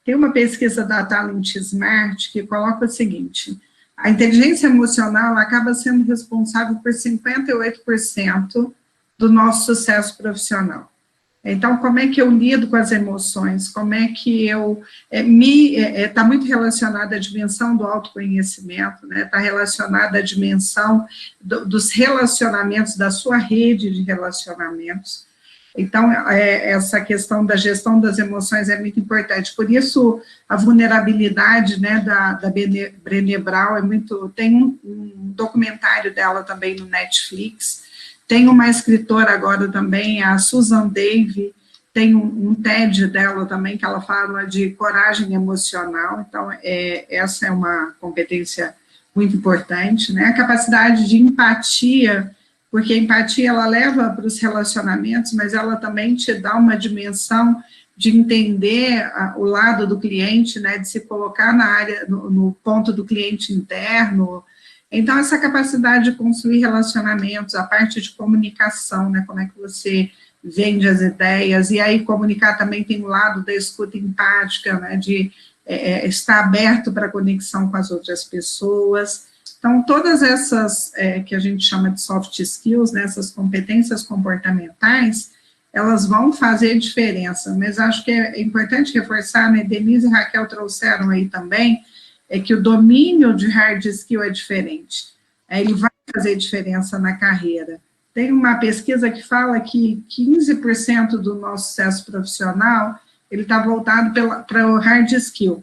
Tem uma pesquisa da Talent Smart que coloca o seguinte: a inteligência emocional acaba sendo responsável por 58% do nosso sucesso profissional. Então, como é que eu lido com as emoções? Como é que eu está muito relacionada à dimensão do autoconhecimento, né? Está relacionada à dimensão dos relacionamentos, da sua rede de relacionamentos. Então, essa questão da gestão das emoções é muito importante. Por isso, a vulnerabilidade, né, da Brené Brown é muito... Tem um documentário dela também no Netflix. Tem uma escritora agora também, a Susan Davey, tem um TED dela também, que ela fala de coragem emocional. Então, essa é uma competência muito importante, né? A capacidade de empatia, porque a empatia, ela leva para os relacionamentos, mas ela também te dá uma dimensão de entender o lado do cliente, né? De se colocar na área, no ponto do cliente interno. Então, essa capacidade de construir relacionamentos, a parte de comunicação, né, como é que você vende as ideias, e aí comunicar também tem o lado da escuta empática, né, de estar aberto para a conexão com as outras pessoas. Então, todas essas, que a gente chama de soft skills, né, essas competências comportamentais, elas vão fazer diferença, mas acho que é importante reforçar, né, Denise e Raquel trouxeram aí também, é que o domínio de hard skill é diferente, ele vai fazer diferença na carreira. Tem uma pesquisa que fala que 15% do nosso sucesso profissional, ele está voltado para o hard skill,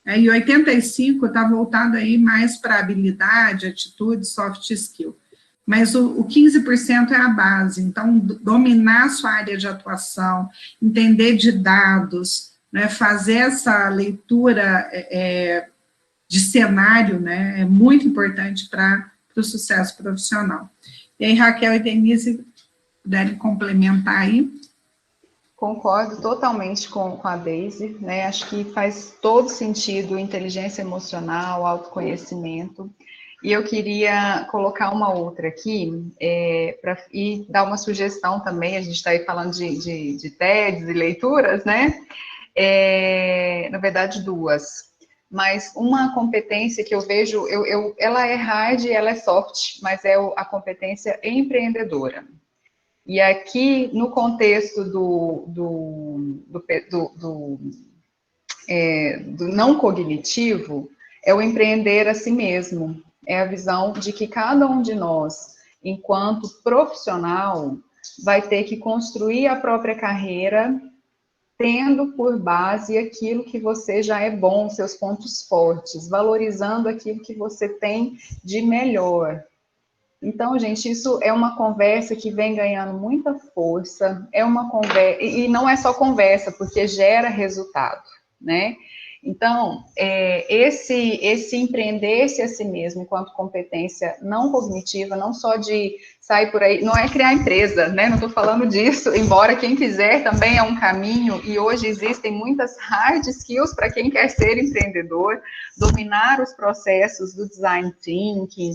e 85% está voltado aí mais para habilidade, atitude, soft skill. Mas o 15% é a base, então dominar a sua área de atuação, entender de dados, né, fazer essa leitura de cenário, né, é muito importante para o sucesso profissional. E aí, Raquel e Denise, puderem complementar aí. Concordo totalmente com a Daisy, né, acho que faz todo sentido inteligência emocional, autoconhecimento, e eu queria colocar uma outra aqui, e dar uma sugestão também, a gente está aí falando de TEDs e leituras, né, na verdade duas. Mas uma competência que eu vejo, ela é hard e ela é soft, mas é a competência empreendedora. E aqui, no contexto do não cognitivo, é o empreender a si mesmo. É a visão de que cada um de nós, enquanto profissional, vai ter que construir a própria carreira tendo por base aquilo que você já é bom, seus pontos fortes, valorizando aquilo que você tem de melhor. Então, gente, isso é uma conversa que vem ganhando muita força, é uma conversa, e não é só conversa, porque gera resultado, né? Então, esse empreender-se a si mesmo enquanto competência não cognitiva, não só de sair por aí, não é criar empresa, né? Não estou falando disso, embora quem quiser também é um caminho, e hoje existem muitas hard skills para quem quer ser empreendedor, dominar os processos do design thinking,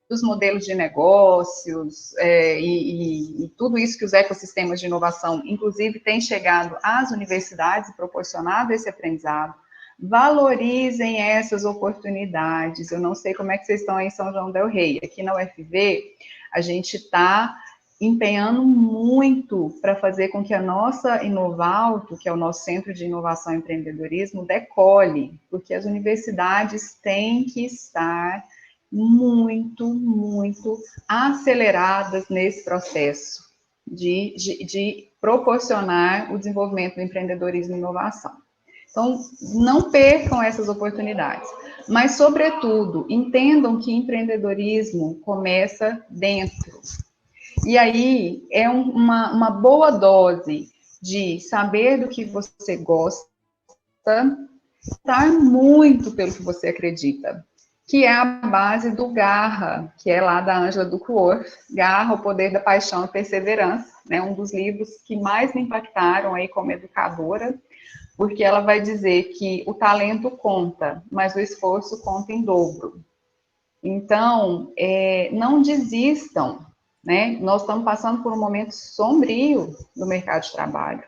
dos modelos de negócios, e tudo isso que os ecossistemas de inovação, inclusive, têm chegado às universidades e proporcionado esse aprendizado. Valorizem essas oportunidades. Eu não sei como é que vocês estão aí em São João del Rei. Aqui na UFV, a gente está empenhando muito para fazer com que a nossa Inovalto, que é o nosso Centro de Inovação e Empreendedorismo, decole, porque as universidades têm que estar muito, muito aceleradas nesse processo de proporcionar o desenvolvimento do empreendedorismo e inovação. Então, não percam essas oportunidades, mas, sobretudo, entendam que empreendedorismo começa dentro. E aí, é uma boa dose de saber do que você gosta, lutar muito pelo que você acredita, que é a base do Garra, que é lá da Angela Duckworth, Garra, o Poder da Paixão e Perseverança, né, um dos livros que mais me impactaram aí como educadora, porque ela vai dizer que o talento conta, mas o esforço conta em dobro. Então, não desistam, né? Nós estamos passando por um momento sombrio no mercado de trabalho.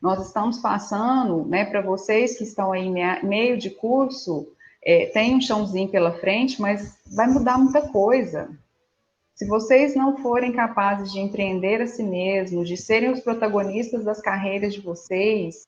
Nós estamos passando, né, para vocês que estão aí em meio de curso, tem um chãozinho pela frente, mas vai mudar muita coisa. Se vocês não forem capazes de empreender a si mesmos, de serem os protagonistas das carreiras de vocês,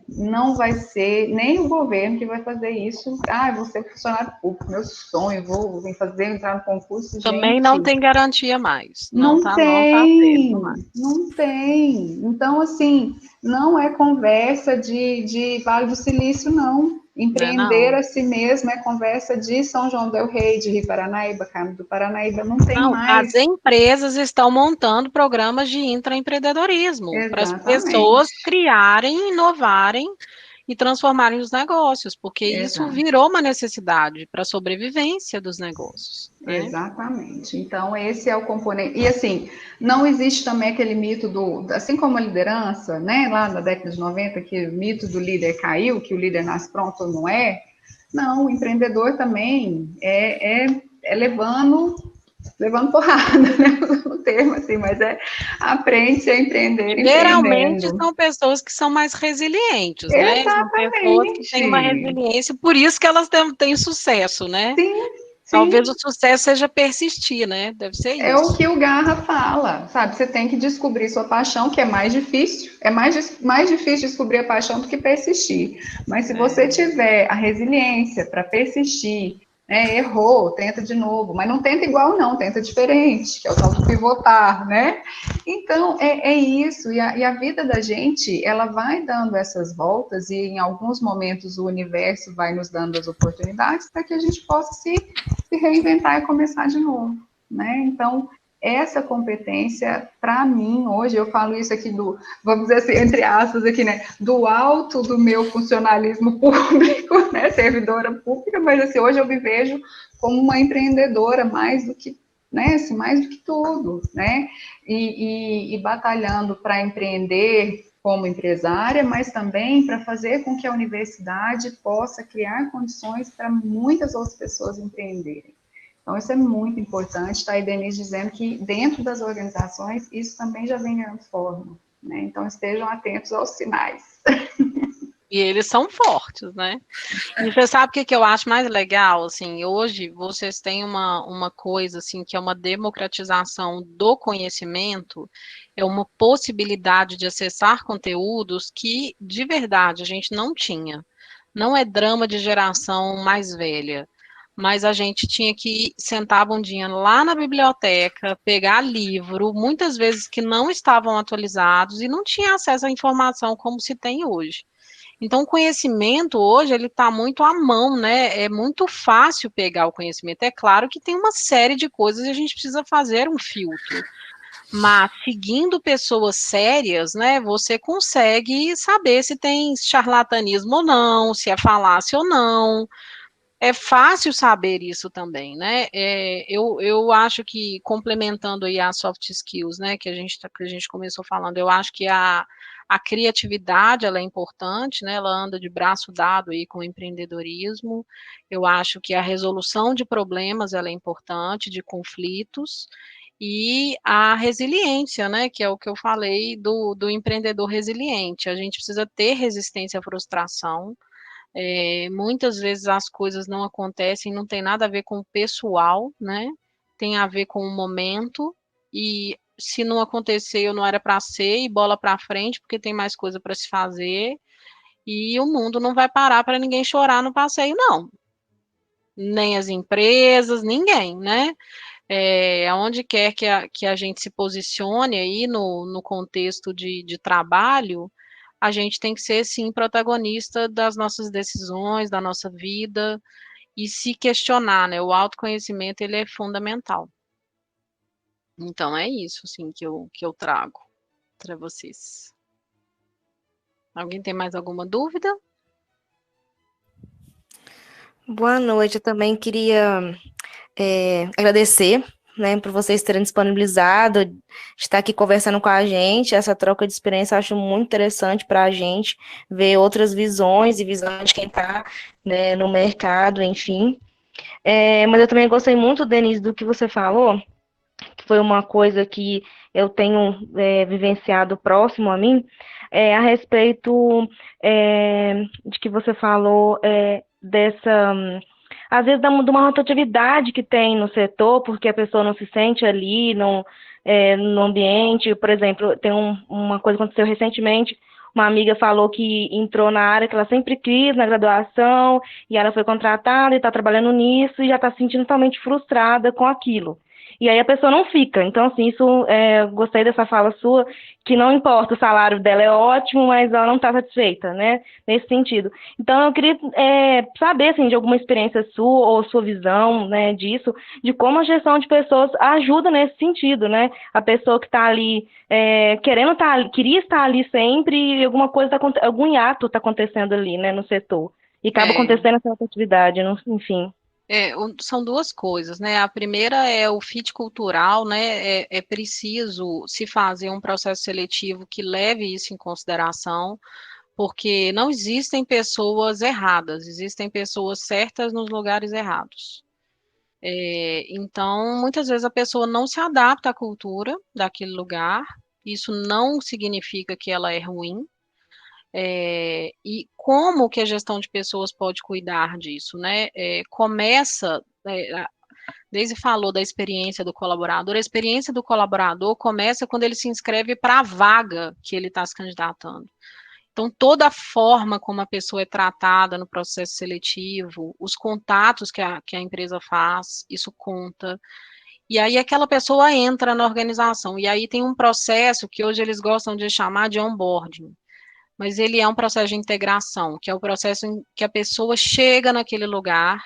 não vai ser nem o governo que vai fazer isso. Ah, eu vou ser funcionário público, meu sonho, vou entrar no concurso, Também gente. não tem garantia mais. Não Não tá tem, certo mais. não tem. Então, assim, não é conversa de Vale do Silício, não. Empreender Não. a si mesmo é conversa de São João del Rei, de Rio Paranaíba, Carmo do Paranaíba, não tem Não, as mais. empresas estão montando programas de intraempreendedorismo para as pessoas Exatamente. criarem, inovarem e transformarem os negócios, porque isso Exato. virou uma necessidade para a sobrevivência dos negócios, né? Exatamente. Então, esse é o componente. E, assim, não existe também aquele mito assim como a liderança, né, lá na década de 90, que o mito do líder caiu, que o líder nasce pronto ou não é. Não, o empreendedor também é levando porrada, né, o termo, assim, mas aprende a empreender Geralmente empreendendo. são pessoas que são mais resilientes, né? São pessoas que têm uma Exatamente. resiliência, por isso que elas têm sucesso, né? Sim, sim. Talvez o sucesso seja persistir, né? Deve ser É o isso. que o Garra fala, sabe? Você tem que descobrir sua paixão, que é mais difícil. É mais difícil descobrir a paixão do que persistir. Mas se você É. tiver a resiliência para persistir, né? Errou, tenta de novo. Mas não tenta igual, não, tenta diferente, que é o tal do pivotar, né? Então, é isso. E a vida da gente, ela vai dando essas voltas, e em alguns momentos o universo vai nos dando as oportunidades para que a gente possa se reinventar e começar de novo. Né? Então, essa competência, para mim, hoje, eu falo isso aqui vamos dizer assim, entre aspas aqui, né, do alto do meu funcionalismo público, né, servidora pública, mas assim, hoje eu me vejo como uma empreendedora mais do que, né, assim, mais do que tudo, né, e batalhando para empreender como empresária, mas também para fazer com que a universidade possa criar condições para muitas outras pessoas empreenderem. Então, isso é muito importante, está aí Denise dizendo que dentro das organizações isso também já vem ganhando forma, né? Então, estejam atentos aos sinais. E eles são fortes, né? E você sabe o que eu acho mais legal? Assim, hoje vocês têm uma coisa assim que é uma democratização do conhecimento, é uma possibilidade de acessar conteúdos que, de verdade, a gente não tinha. Não é drama de geração mais velha, mas a gente tinha que sentar a bundinha lá na biblioteca, pegar livro, muitas vezes que não estavam atualizados e não tinha acesso à informação como se tem hoje. Então, o conhecimento hoje, ele está muito à mão, né? É muito fácil pegar o conhecimento. É claro que tem uma série de coisas e a gente precisa fazer um filtro. Mas, seguindo pessoas sérias, né, você consegue saber se tem charlatanismo ou não, se é falácia ou não. É fácil saber isso também, né? Eu acho que, complementando aí as soft skills, né, que a gente começou falando, eu acho que a criatividade, ela é importante, né, ela anda de braço dado aí com o empreendedorismo, eu acho que a resolução de problemas, ela é importante, de conflitos, e a resiliência, né, que é o que eu falei do empreendedor resiliente, a gente precisa ter resistência à frustração, muitas vezes as coisas não acontecem, não tem nada a ver com o pessoal, né? Tem a ver com o momento, e se não aconteceu, não era para ser, e bola para frente, porque tem mais coisa para se fazer, e o mundo não vai parar para ninguém chorar no passeio, não. Nem as empresas, ninguém, né? Aonde quer que a gente se posicione aí no contexto de trabalho, a gente tem que ser, sim, protagonista das nossas decisões, da nossa vida, e se questionar, né? O autoconhecimento, ele é fundamental. Então, é isso, assim, que eu trago para vocês. Alguém tem mais alguma dúvida? Boa noite, eu também queria agradecer, né, por vocês terem disponibilizado, de estar aqui conversando com a gente, essa troca de experiência eu acho muito interessante para a gente ver outras visões e visões de quem está, né, no mercado, enfim. Mas eu também gostei muito, Denise, do que você falou, que foi uma coisa que eu tenho vivenciado próximo a mim, a respeito de que você falou dessa às vezes de uma rotatividade que tem no setor, porque a pessoa não se sente ali no ambiente. Por exemplo, tem uma coisa que aconteceu recentemente, uma amiga falou que entrou na área que ela sempre quis, na graduação, e ela foi contratada e está trabalhando nisso e já está se sentindo totalmente frustrada com aquilo. E aí a pessoa não fica. Então, assim, gostei dessa fala sua, que não importa, o salário dela é ótimo, mas ela não está satisfeita, né? Nesse sentido. Então, eu queria saber, assim, de alguma experiência sua ou sua visão, né, disso, de como a gestão de pessoas ajuda nesse sentido, né? A pessoa que está ali queria estar ali sempre e algum hiato está acontecendo ali, né, no setor. E acaba acontecendo essa atividade, enfim. São duas coisas, né? A primeira é o fit cultural, né? É preciso se fazer um processo seletivo que leve isso em consideração, porque não existem pessoas erradas, existem pessoas certas nos lugares errados. Então, muitas vezes a pessoa não se adapta à cultura daquele lugar, isso não significa que ela é ruim. E como que a gestão de pessoas pode cuidar disso, né? Daisy falou da experiência do colaborador. A experiência do colaborador começa quando ele se inscreve para a vaga que ele está se candidatando. Então, toda a forma como a pessoa é tratada no processo seletivo, os contatos que a empresa faz, isso conta. E aí aquela pessoa entra na organização. E aí tem um processo que hoje eles gostam de chamar de onboarding. Mas ele é um processo de integração, que é o processo em que a pessoa chega naquele lugar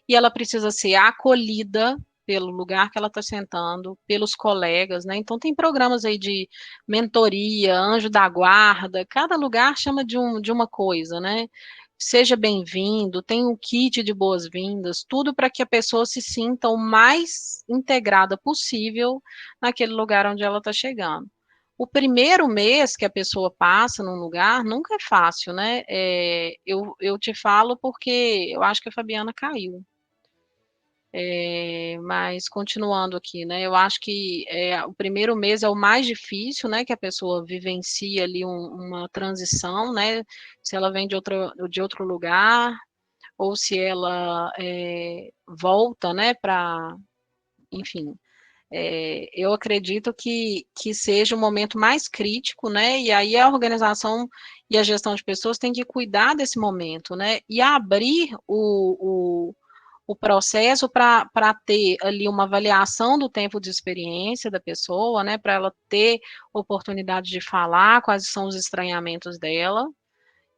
e ela precisa ser acolhida pelo lugar que ela está sentando, pelos colegas, né? Então tem programas aí de mentoria, anjo da guarda, cada lugar chama de uma coisa, né? Seja bem-vindo, tem um kit de boas-vindas, tudo para que a pessoa se sinta o mais integrada possível naquele lugar onde ela está chegando. O primeiro mês que a pessoa passa num lugar nunca é fácil, né? Eu te falo porque eu acho que a Fabiana caiu. Mas continuando aqui, né? Eu acho que o primeiro mês é o mais difícil, né? Que a pessoa vivencia ali uma transição, né? Se ela vem de outro lugar, ou se ela volta, né? Enfim. Eu acredito que seja o momento mais crítico, né? E aí a organização e a gestão de pessoas tem que cuidar desse momento, né? E abrir o processo para ter ali uma avaliação do tempo de experiência da pessoa, né? Para ela ter oportunidade de falar quais são os estranhamentos dela.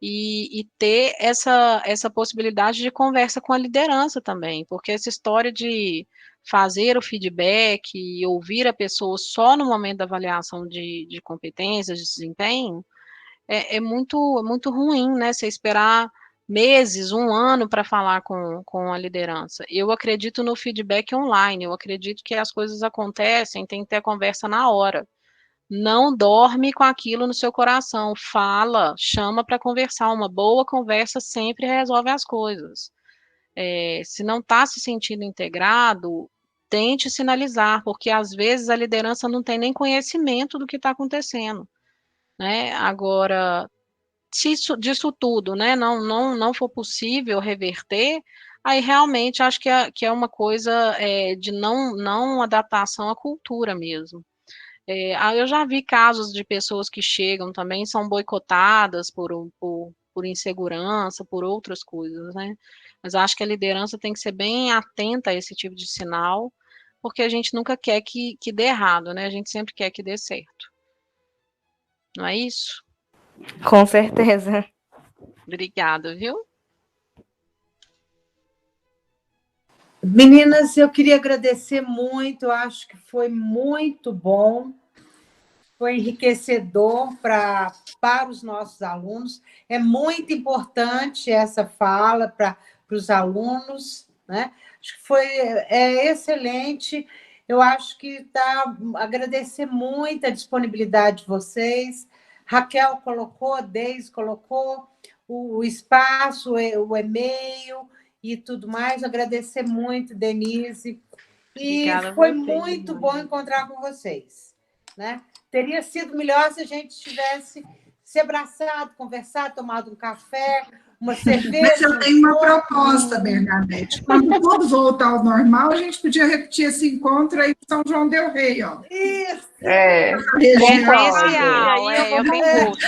E ter essa possibilidade de conversa com a liderança também, porque essa história de fazer o feedback e ouvir a pessoa só no momento da avaliação de competências, de desempenho, é muito ruim, né? Você esperar meses, um ano para falar com a liderança. Eu acredito no feedback online, eu acredito que as coisas acontecem, tem que ter a conversa na hora. Não dorme com aquilo no seu coração, fala, chama para conversar, uma boa conversa sempre resolve as coisas. Se não está se sentindo integrado, tente sinalizar, porque às vezes a liderança não tem nem conhecimento do que está acontecendo, né? Agora, se disso tudo, né, não for possível reverter, aí realmente acho que é uma coisa de não adaptação à cultura mesmo. Eu já vi casos de pessoas que chegam também, são boicotadas por insegurança, por outras coisas, né? Mas acho que a liderança tem que ser bem atenta a esse tipo de sinal, porque a gente nunca quer que dê errado, né? A gente sempre quer que dê certo. Não é isso? Com certeza. Obrigada, viu? Meninas, eu queria agradecer muito, eu acho que foi muito bom, foi enriquecedor para os nossos alunos. É muito importante essa fala para os alunos, né? Acho que foi excelente. Eu acho que agradecer muito a disponibilidade de vocês. Raquel colocou, Deise colocou o espaço, o e-mail e tudo mais. Agradecer muito, Denise. E Obrigada a foi você, muito Denise. bom encontrar com vocês, né? Teria sido melhor se a gente tivesse se abraçado, conversado, tomado um café, uma cerveja. Mas eu tenho uma proposta, Bernadette. Quando tudo voltar ao normal, a gente podia repetir esse encontro aí em São João del Rei, ó. Isso. Presencial, eu tenho gosto.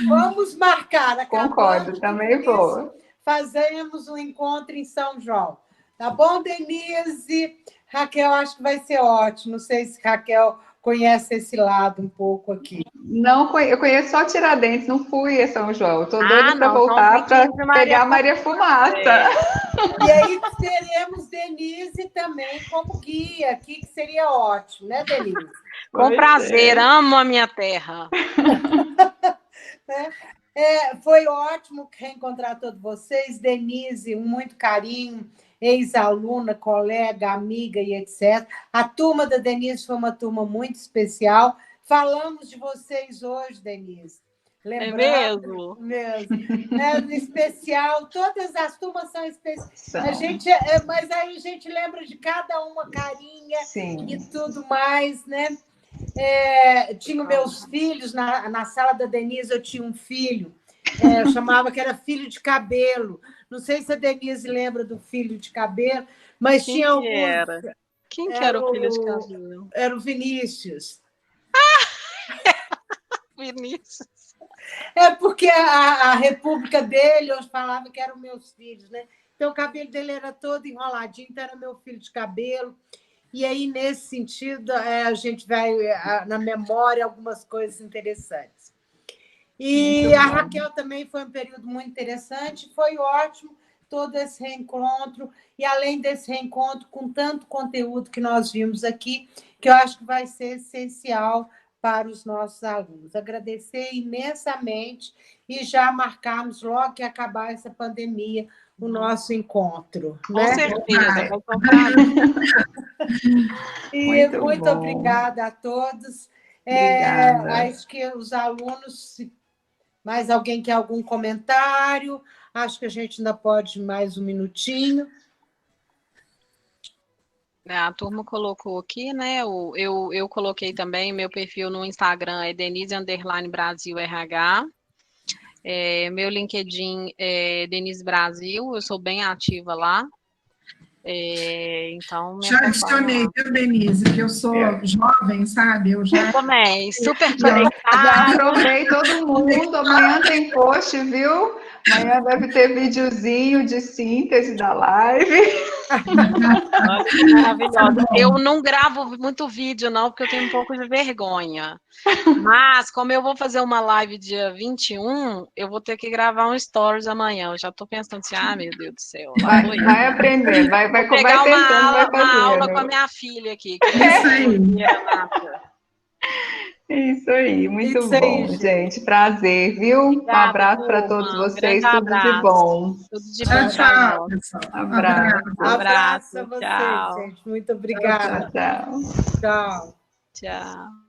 Vamos marcar. Concordo, também vou. Fazemos um encontro em São João. Tá bom, Denise? Raquel, acho que vai ser ótimo. Não sei se Raquel conhece esse lado um pouco aqui. Não, eu conheço só Tiradentes, não fui a São João. Estou doida para não, voltar para Maria pegar Maria Fumaça. E aí teremos Denise também como guia aqui, que seria ótimo, né, Denise? Com prazer, amo a minha terra. Foi ótimo reencontrar todos vocês. Denise, muito carinho, ex-aluna, colega, amiga e etc. A turma da Denise foi uma turma muito especial. Falamos de vocês hoje, Denise. Lembrando? Mesmo. Especial, todas as turmas são especiais. Mas aí a gente lembra de cada uma carinha. Sim. E tudo mais, né? Tinha meus filhos, na sala da Denise eu tinha um filho, eu chamava que era filho de cabelo. Não sei se a Denise lembra do filho de cabelo, mas Quem tinha alguns... era? Quem que era o filho de cabelo? Era o Vinícius. Vinícius. Porque a república dele, eu falava que eram meus filhos, né? Então o cabelo dele era todo enroladinho, então era meu filho de cabelo. E aí, nesse sentido, a gente vai na memória algumas coisas interessantes. E a Raquel também foi um período muito interessante, foi ótimo todo esse reencontro, e além desse reencontro, com tanto conteúdo que nós vimos aqui, que eu acho que vai ser essencial para os nossos alunos. Agradecer imensamente e já marcarmos logo que acabar essa pandemia o nosso encontro. Com certeza, vai comprar. E muito obrigada a todos. Acho que os alunos, mais alguém quer algum comentário? Acho que a gente ainda pode mais um minutinho. A turma colocou aqui, né? Eu coloquei também, meu perfil no Instagram é Denise_Brasil RH. Meu LinkedIn é Denise Brasil, eu sou bem ativa lá. Então, já adicionei, viu, Denise? Que eu sou jovem, sabe? Eu já também, super conectada. Já aprovei todo mundo. Amanhã tem post, viu? Amanhã deve ter videozinho de síntese da live. Olha que maravilhosa. Eu não gravo muito vídeo, não, porque eu tenho um pouco de vergonha. Mas, como eu vou fazer uma live dia 21, eu vou ter que gravar um stories amanhã. Eu já estou pensando assim, meu Deus do céu. Vai aprender, vai pegar tentando, uma aula com a minha filha aqui. Isso aí, muito bom, gente. Prazer, viu? Obrigada, um abraço para todos vocês, tudo de bom. Tudo de bom. Tchau, pessoal. Abraço a vocês, tchau. gente. Muito obrigada. Tchau. Tchau. Tchau.